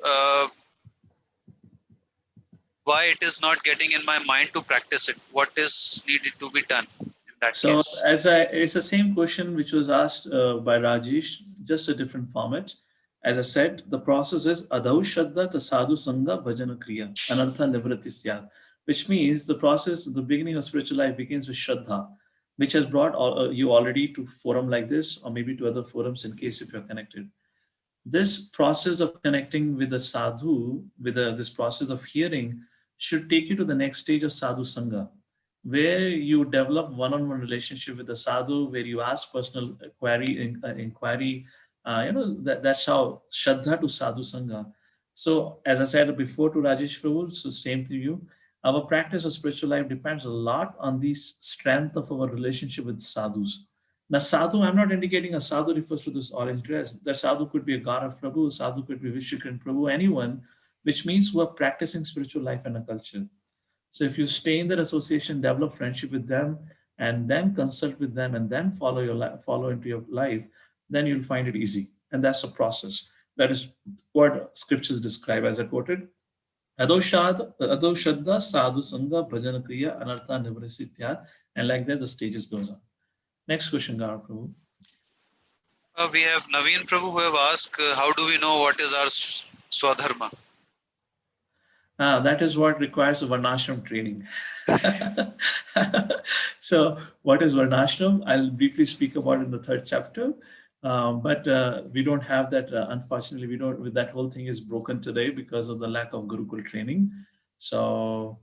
why it is not getting in my mind to practice it. What is needed to be done in that case? It's the same question which was asked by Rajesh, just a different format. As I said, the process is Adau Shraddha Sadhu Sangha Bhajana Kriya Anartha Nivritti Syat, which means the process, the beginning of spiritual life begins with Shraddha, which has brought you already to forum like this, or maybe to other forums in case if you're connected. This process of connecting with the sadhu, with this process of hearing, should take you to the next stage of sadhu sangha. where you develop one-on-one relationship with the sadhu, where you ask personal inquiry. That's how Shraddha to Sadhu Sangha. So, as I said before to Rajesh Prabhu, so same to you. Our practice of spiritual life depends a lot on the strength of our relationship with sadhus. Now, sadhu, I'm not indicating a sadhu refers to this orange dress. The sadhu could be a god of Prabhu, sadhu could be Vishwakarma Prabhu, anyone, which means who are practicing spiritual life and a culture. So if you stay in that association, develop friendship with them, and then consult with them, and then follow into your life, then you'll find it easy. And that's a process. That is what scriptures describe, as I quoted. Ado Shraddha Sadhu Sangha Bhajana Kriya Anartha Nivrasitya, and like that the stages goes on. Next question, Gaurav Prabhu. We have Naveen Prabhu who have asked, how do we know what is our Swadharma? That is what requires a Varnashram training. So what is Varnashram? I'll briefly speak about it in the 3rd chapter. But we don't have that, unfortunately, that whole thing is broken today because of the lack of Gurukul training. So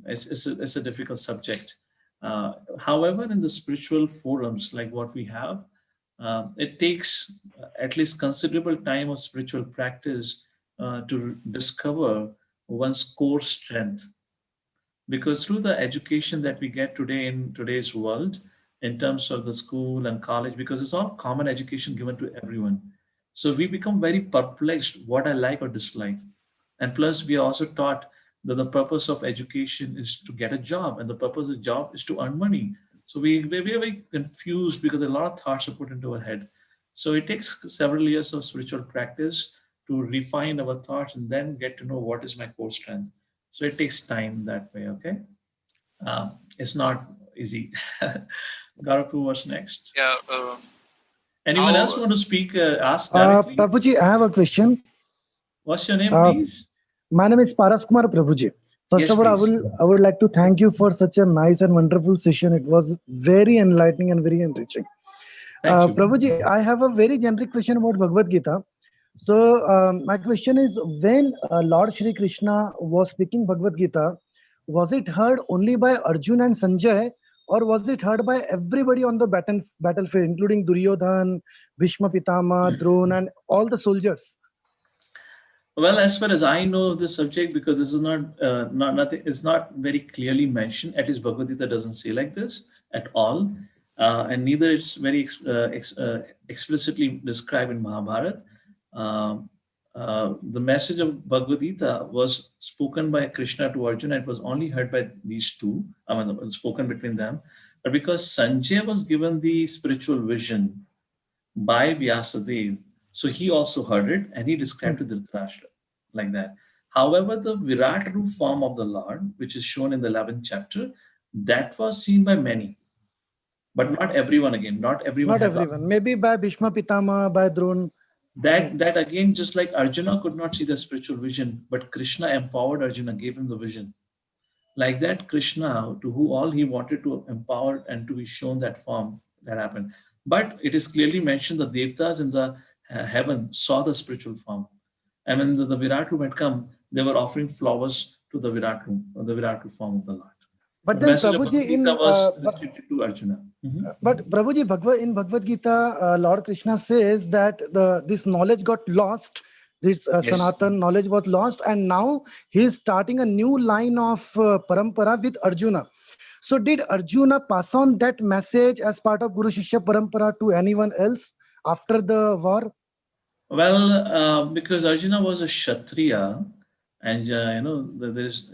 it's a difficult subject. However, in the spiritual forums like what we have, it takes at least considerable time of spiritual practice to discover one's core strength. Because through the education that we get today in today's world, in terms of the school and college, because it's all common education given to everyone. So we become very perplexed what I like or dislike. And plus, we are also taught that the purpose of education is to get a job, and the purpose of the job is to earn money. So we are very confused because a lot of thoughts are put into our head. So it takes several years of spiritual practice to refine our thoughts and then get to know what is my core strength. So it takes time that way, okay? It's not easy. Gaurav, what's next? Yeah. Anyone else want to speak? Ask directly. Prabhuji, I have a question. What's your name, please? My name is Paras Kumar Prabhuji. First Yes, of all, please. I would like to thank you for such a nice and wonderful session. It was very enlightening and very enriching. Thank you. Prabhuji, I have a very generic question about Bhagavad Gita. So my question is, when Lord Shri Krishna was speaking Bhagavad Gita, was it heard only by Arjuna and Sanjay, or was it heard by everybody on the battlefield, including Duryodhan, Bhishma Pitama, Drona, and all the soldiers? Well, as far as I know of this subject, because this is nothing, it's not very clearly mentioned. At least Bhagavad Gita doesn't say like this at all, and neither it's very explicitly described in Mahabharata. The message of Bhagavad Gita was spoken by Krishna to Arjuna. It was only heard by these two. Spoken between them. But because Sanjay was given the spiritual vision by Vyasadeva, so he also heard it and he described to Dhritarashtra like that. However, the Virat Roop form of the Lord, which is shown in the 11th chapter, that was seen by many. But not everyone again. Not everyone. Not everyone. Maybe by Bhishma Pitama, by Drona. That again, just like Arjuna could not see the spiritual vision, but Krishna empowered Arjuna, gave him the vision. Like that, Krishna, to who all he wanted to empower and to be shown that form, that happened. But it is clearly mentioned that Devtas in the heaven saw the spiritual form. And when the Virat Room had come, they were offering flowers to the Virat Room, or the Virat Room form of the Lord. But the then message Prabhuji, of Gita was restricted to Arjuna. But Prabhuji, in Bhagavad Gita, Lord Krishna says that this knowledge got lost. This Sanatana knowledge was lost, and now he is starting a new line of parampara with Arjuna. So did Arjuna pass on that message as part of Guru Shishya parampara to anyone else after the war? Well, because Arjuna was a Kshatriya, and there's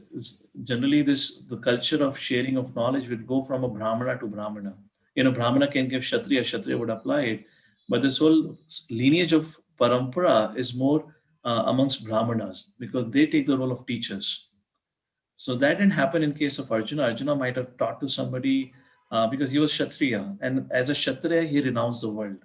generally the culture of sharing of knowledge would go from a Brahmana to Brahmana. Brahmana can give Kshatriya, Kshatriya would apply it. But this whole lineage of parampara is more amongst Brahmanas, because they take the role of teachers. So that didn't happen in case of Arjuna. Arjuna might have taught to somebody because he was Kshatriya, and as a Kshatriya, he renounced the world.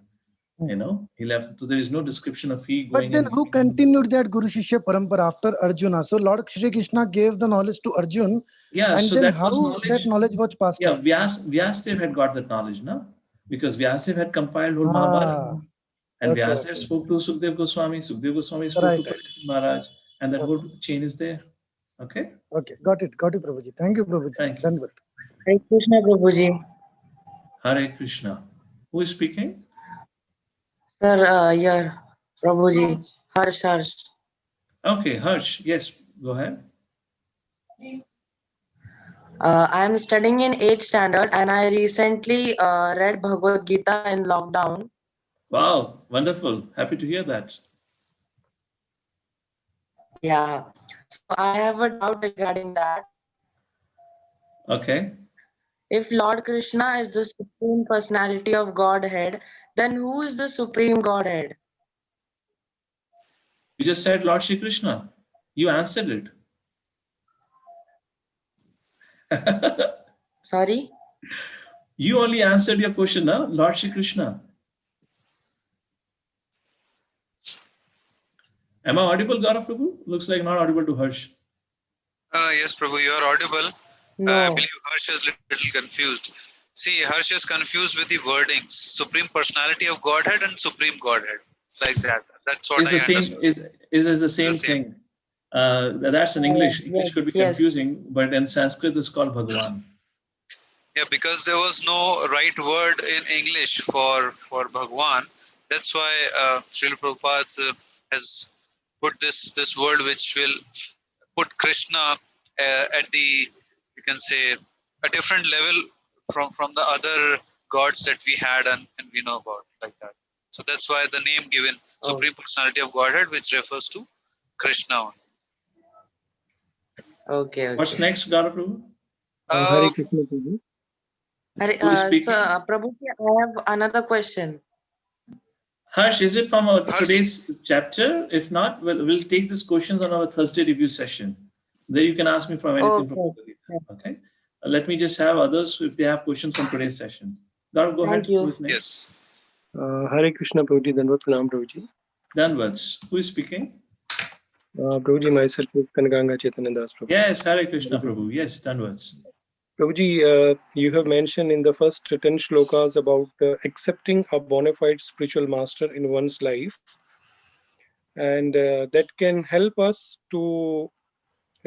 He left. So there is no description of he going. But then who continued that Guru Shishya parampara after Arjuna? So Lord Shri Krishna gave the knowledge to Arjuna. Yeah, and so then that how that knowledge was passed on? Vyasadeva had got that knowledge, no? Because Vyasadeva had compiled whole Mahabharata. And Vyasadeva spoke to Sukdev Goswami, Sukdev Goswami spoke to Parikshit Maharaj, and that whole chain is there. Okay? Okay, got it, Prabhuji. Thank you, Prabhuji. Thank you. Hare Krishna, Prabhuji. Hare Krishna. Who is speaking? Sir, yeah, Prabhuji. Harsh. Okay, Harsh. Yes, go ahead. I am studying in 8th standard and I recently read Bhagavad Gita in lockdown. Wow, wonderful. Happy to hear that. Yeah. So I have a doubt regarding that. Okay. If Lord Krishna is the Supreme Personality of Godhead, then who is the Supreme Godhead? You just said Lord Shri Krishna. You answered it. Sorry? You only answered your question, huh? Lord Shri Krishna. Am I audible, Gaurav Prabhu? Looks like not audible to Harsh. Yes, Prabhu, you are audible. No. I believe Harsh is a little confused. See, Harsh is confused with the wordings. Supreme Personality of Godhead and Supreme Godhead. It's like that. That's what It's I the same. understood. Is the same thing. That's in English. English could be confusing, but in Sanskrit it's called Bhagavan. Yeah, because there was no right word in English for Bhagwan. That's why Srila Prabhupada has put this word which will put Krishna at the, you can say, a different level from the other gods that we had and we know about, like that. So that's why the name given, Supreme Personality of Godhead, which refers to Krishna. Okay. What's next, Gaurav Prabhu? Hare Krishna, Prabhu. Who is speaking? Sir, Prabhuji, I have another question. Harsh, is it from our today's chapter? If not, we'll take these questions on our Thursday review session. There you can ask me from anything from Bhagavad Gita. Okay. Let me just have others if they have questions from today's session. Gaurav, go ahead. Who is next? Yes. Hare Krishna, Prabhuji. Dandavad Pranam, Prabhuji. Danvats. Who is speaking? Prabhuji, myself is Kanaganga Chaitanya Das, Prabhu. Yes, Hare Krishna, Prabhu. Yes, Danvats. Prabhuji, you have mentioned in the first 10 shlokas about accepting a bona fide spiritual master in one's life. And that can help us to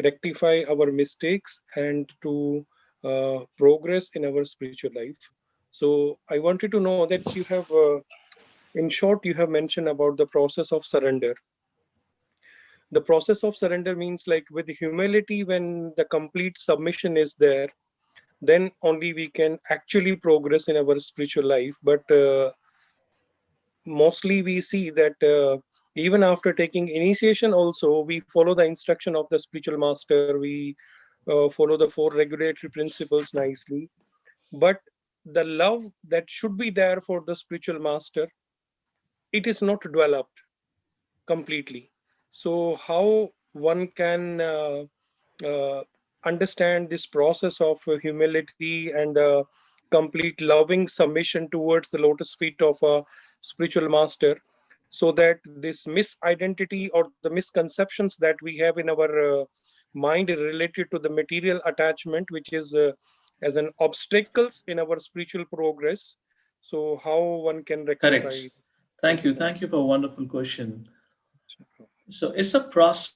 rectify our mistakes and to progress in our spiritual life. So I wanted to know that you have, in short, you have mentioned about the process of surrender. The process of surrender means, like, with humility, when the complete submission is there, then only we can actually progress in our spiritual life. But mostly we see that even after taking initiation also, we follow the instruction of the spiritual master, we follow the 4 regulatory principles nicely, but the love that should be there for the spiritual master, it is not developed completely. So how one can understand this process of humility and complete loving submission towards the lotus feet of a spiritual master, so that this misidentity or the misconceptions that we have in our mind related to the material attachment, which is as an obstacles in our spiritual progress, so how one can rectify Correct. it? Thank you. Thank you for a wonderful question. So it's a process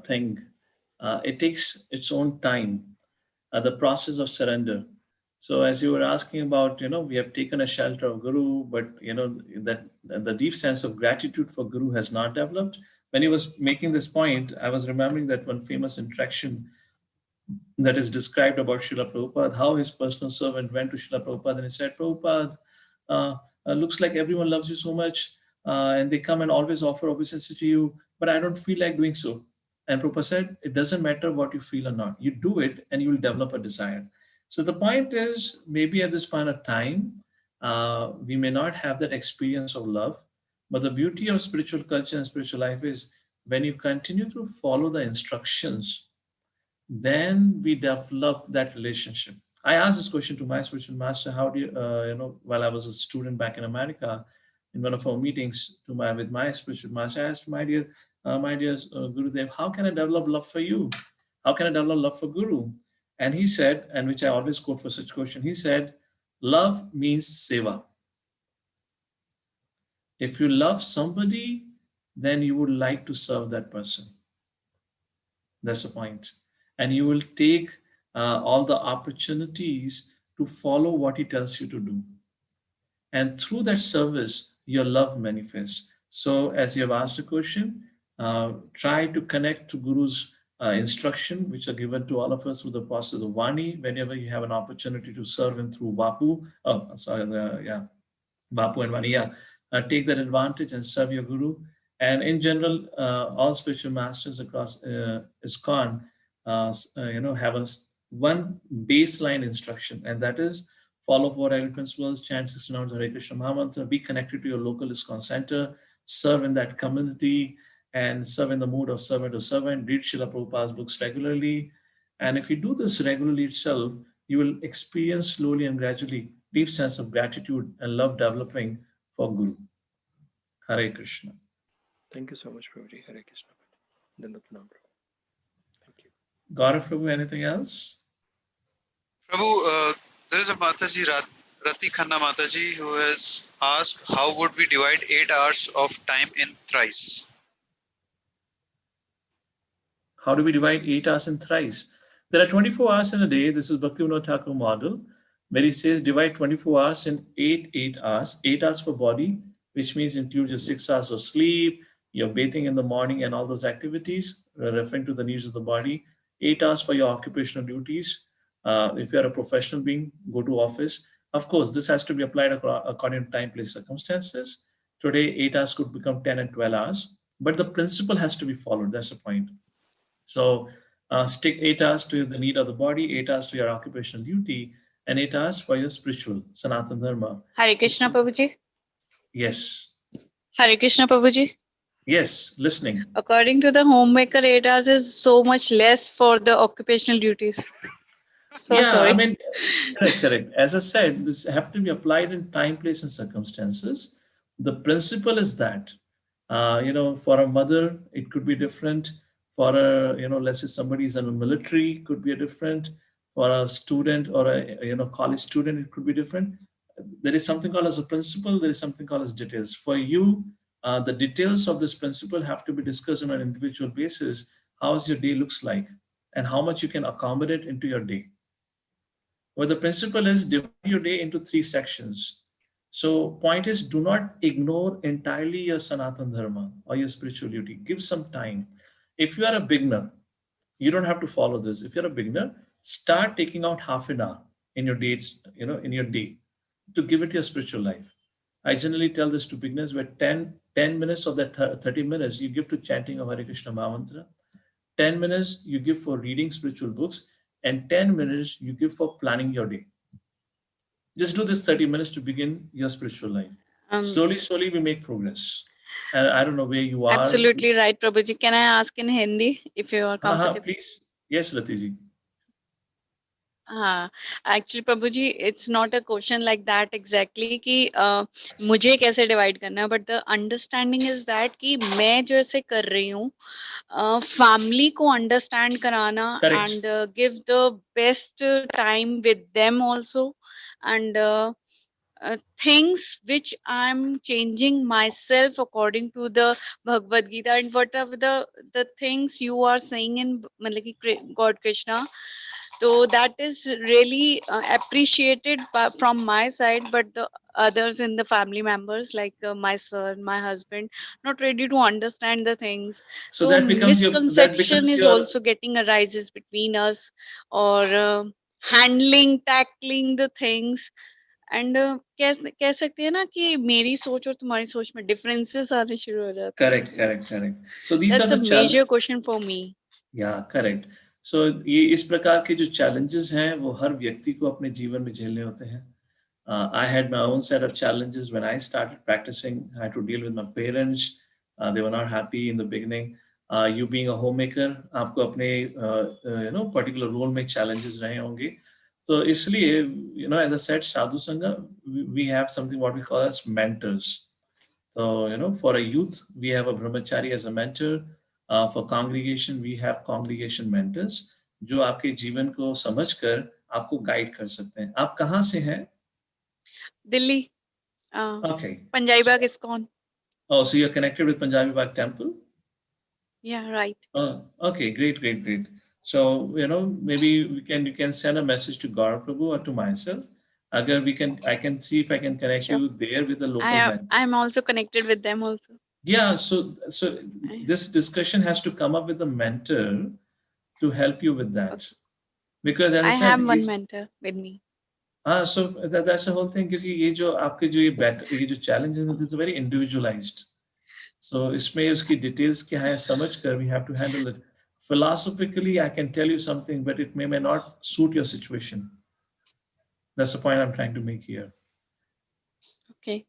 thing. It takes its own time, the process of surrender. So as you were asking about, we have taken a shelter of Guru, but that the deep sense of gratitude for Guru has not developed. When he was making this point, I was remembering that one famous interaction that is described about Srila Prabhupada, how his personal servant went to Srila Prabhupada and he said, Prabhupada, looks like everyone loves you so much, and they come and always offer obeisances to you, but I don't feel like doing so. And Prabhupada said, it doesn't matter what you feel or not. You do it and you will develop a desire. So the point is, maybe at this point of time, we may not have that experience of love, but the beauty of spiritual culture and spiritual life is when you continue to follow the instructions, then we develop that relationship. I asked this question to my spiritual master, how do you, while I was a student back in America, in one of our meetings with my spiritual master, I asked, my dear Gurudev, how can I develop love for you? How can I develop love for Guru? And he said, and which I always quote for such question, he said, love means seva. If you love somebody, then you would like to serve that person. That's the point. And you will take all the opportunities to follow what he tells you to do. And through that service, your love manifests. So as you have asked a question, try to connect to Guru's instruction, which are given to all of us through the process of Vani. Whenever you have an opportunity to serve him through Vapu, Vapu and Vani, take that advantage and serve your Guru. And in general, all spiritual masters across ISKCON, have one baseline instruction, and that is follow 4 Agri principles, chant 16 hours Hare Krishna Mahamantra, be connected to your local ISKCON center, serve in that community, and serve in the mood of servant to servant, read Srila Prabhupada's books regularly. And if you do this regularly itself, you will experience slowly and gradually deep sense of gratitude and love developing for Guru. Hare Krishna. Thank you so much, Prabhuji. Hare Krishna. Dandavat. Thank you. Gaurav Prabhu, anything else? Prabhu, there is a Mataji, Rati Khanna Mataji, who has asked, how would we divide 8 hours of time in thrice? How do we divide 8 hours in thrice? There are 24 hours in a day. This is Bhaktivinoda Thakur model, where he says divide 24 hours in 8 hours. 8 hours for body, which means includes your 6 hours of sleep, your bathing in the morning and all those activities, referring to the needs of the body. 8 hours for your occupational duties. If you are a professional being, go to office. Of course, this has to be applied according to time, place, circumstances. Today, 8 hours could become 10 and 12 hours, but the principle has to be followed. That's the point. So stick 8 hours to the need of the body, 8 hours to your occupational duty, and 8 hours for your spiritual, Sanatana Dharma. Hare Krishna, Prabhuji. Yes. Hare Krishna, Prabhuji. Yes, listening. According to the homemaker, 8 hours is so much less for the occupational duties. So yeah, sorry. I mean, correct. As I said, this have to be applied in time, place, and circumstances. The principle is that, for a mother, it could be different. For a, let's say somebody is in the military, could be a different. For a student or a, college student, it could be different. There is something called as a principle. There is something called as details. For you, the details of this principle have to be discussed on an individual basis. How your day looks like and how much you can accommodate into your day. Well, the principle is divide your day into 3 sections. So point is, do not ignore entirely your Sanatana Dharma or your spiritual duty. Give some time. If you are a beginner, you don't have to follow this. If you're a beginner, start taking out half an hour in your dates, in your day to give it to your spiritual life. I generally tell this to beginners where 10 minutes of that 30 minutes you give to chanting of Hare Krishna Mahamantra, 10 minutes you give for reading spiritual books, and 10 minutes you give for planning your day. Just do this 30 minutes to begin your spiritual life. Slowly we make progress. And I don't know where you are. Absolutely right, Prabhuji. Can I ask in Hindi if you are comfortable? Please. Yes, Latiji. Actually, Prabhuji, it's not a question like that exactly कि मुझे कैसे divide करना है, but the understanding is that कि मैं जो ऐसे कर रही हूँ, family को understand कराना and give the best time with them also, and things which I'm changing myself according to the Bhagavad Gita, and whatever the things you are saying in God Krishna. So that is really appreciated from my side, but the others in the family members like my son, my husband, not ready to understand the things. So that becomes misconception is also getting arises between us, or tackling the things. And कह सकते हैं ना कि मेरी सोच और तुम्हारी सोच में differences आने शुरू हो जाते हैं. Correct. So these That's are the a major question for me. Yeah, correct. So ये इस प्रकार के जो challenges हैं वो हर व्यक्ति को अपने जीवन में झेलने होते हैं. I had my own set of challenges when I started practicing. I had to deal with my parents. They were not happy in the beginning. You being a homemaker, आपको अपने particular role में challenges रहे होंगे. So इसलिए as I said, sadhu sangha, we have something what we call as mentors. So for a youth we have a brahmachari as a mentor. For congregation we have congregation mentors जो आपके जीवन को समझकर आपको guide कर सकते हैं. आप कहाँ से हैं? Delhi. Okay. Punjabi Bagh ISKCON. Oh, so you're connected with Punjabi Bagh Temple? Yeah, right. Okay, great. So, maybe you can send a message to Gaurav Prabhu or to myself. Agar I can see if I can connect you there with the local mentor. I'm also connected with them also. Yeah, so this discussion has to come up with a mentor to help you with that. Because as I said, have one mentor with me. So that's the whole thing. क्योंकि ये जो challenges is very individualized. So इसमें उसकी details क्या है समझकर we have to handle it. Philosophically, I can tell you something, but it may not suit your situation. That's the point I'm trying to make here. Okay.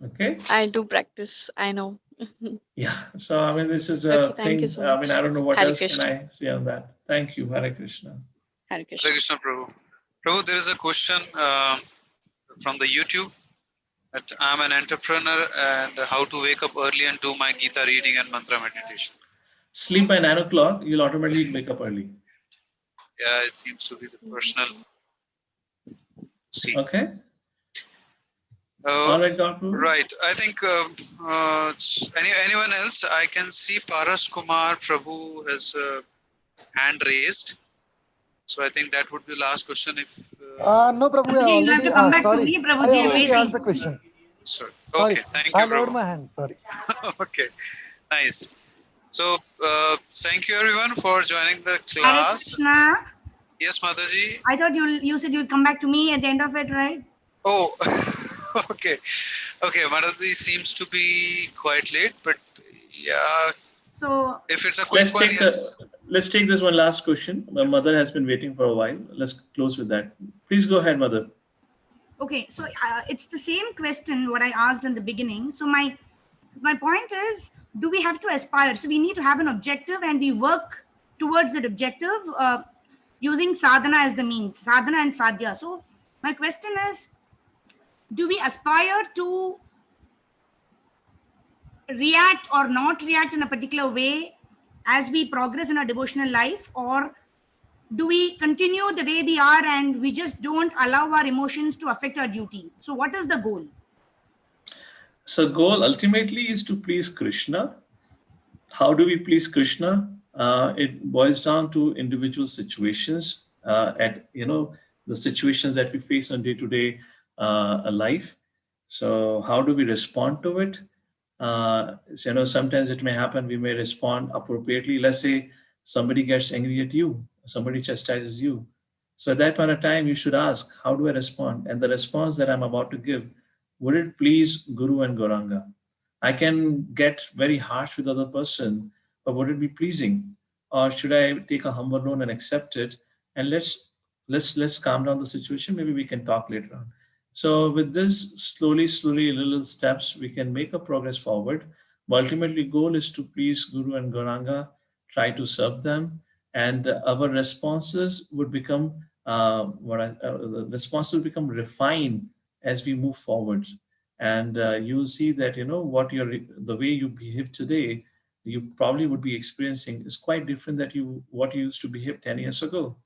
Okay. I do practice. I know. Yeah. So I mean, this is a thing. So I don't know what Hare else Krishna. can I say on that. Thank you, Hare Krishna. Hare Krishna. Hare Krishna, Prabhu. Prabhu, there is a question from the YouTube that I'm an entrepreneur and how to wake up early and do my Gita reading and mantra meditation. Sleep by 9 o'clock, you'll automatically wake up early. Yeah, it seems to be the personal. Okay. All right, Doctor. Right. I think anyone else? I can see Paras Kumar Prabhu has hand raised. So I think that would be the last question. If no, Prabhu, I you have to come back to me, Prabhuji. I already asked the question. Sorry. Okay, thank you, I lowered Prabhu. my hand. Sorry. Okay, nice. So thank you everyone for joining the class. Hare Krishna. Yes, Mataji. I thought you said you'd come back to me at the end of it, right? Oh, okay. Okay, Mataji seems to be quite late, but yeah. So if it's a quick one, yes. Let's take this one last question. My mother has been waiting for a while. Let's close with that. Please go ahead, mother. Okay, so it's the same question what I asked in the beginning. So my point is, do we have to aspire? So we need to have an objective and we work towards that objective using sadhana as the means, sadhana and sadhya. So my question is, do we aspire to react or not react in a particular way as we progress in our devotional life, or do we continue the way we are and we just don't allow our emotions to affect our duty? So what is the goal? So goal ultimately is to please Krishna. How do we please Krishna? It boils down to individual situations the situations that we face on day-to-day life. So how do we respond to it? Sometimes it may happen, we may respond appropriately. Let's say somebody gets angry at you, somebody chastises you. So at that point of time, you should ask, how do I respond? And the response that I'm about to give, would it please Guru and Gauranga? I can get very harsh with the other person, but would it be pleasing? Or should I take a humble loan and accept it? And let's calm down the situation. Maybe we can talk later on. So with this, slowly, little steps, we can make a progress forward. But ultimately, goal is to please Guru and Gauranga, try to serve them, and our responses would become refined as we move forward. And you'll see that the way you behave today, you probably would be experiencing is quite different than what you used to behave 10 years ago.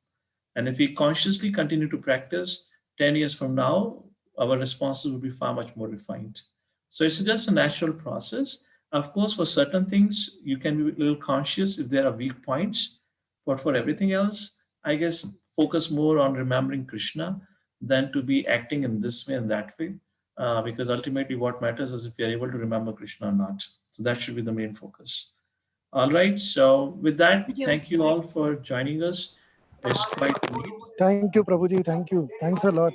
And if we consciously continue to practice, 10 years from now, our responses will be far much more refined. So it's just a natural process. Of course, for certain things, you can be a little conscious if there are weak points. But for everything else, I guess, focus more on remembering Krishna than to be acting in this way and that way. Because ultimately what matters is if you're able to remember Krishna or not. So that should be the main focus. All right. So with that, thank you all for joining us. It's quite late. Thank you, Prabhuji. Thank you. Thanks a lot.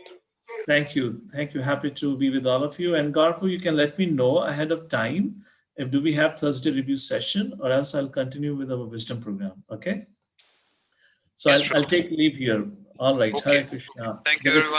Thank you. Thank you. Happy to be with all of you. And Gaurav, you can let me know ahead of time if do we have Thursday review session, or else I'll continue with our wisdom program. Okay. So yes, I'll take leave here. All right. Okay. Hare Krishna. Thank you, everyone.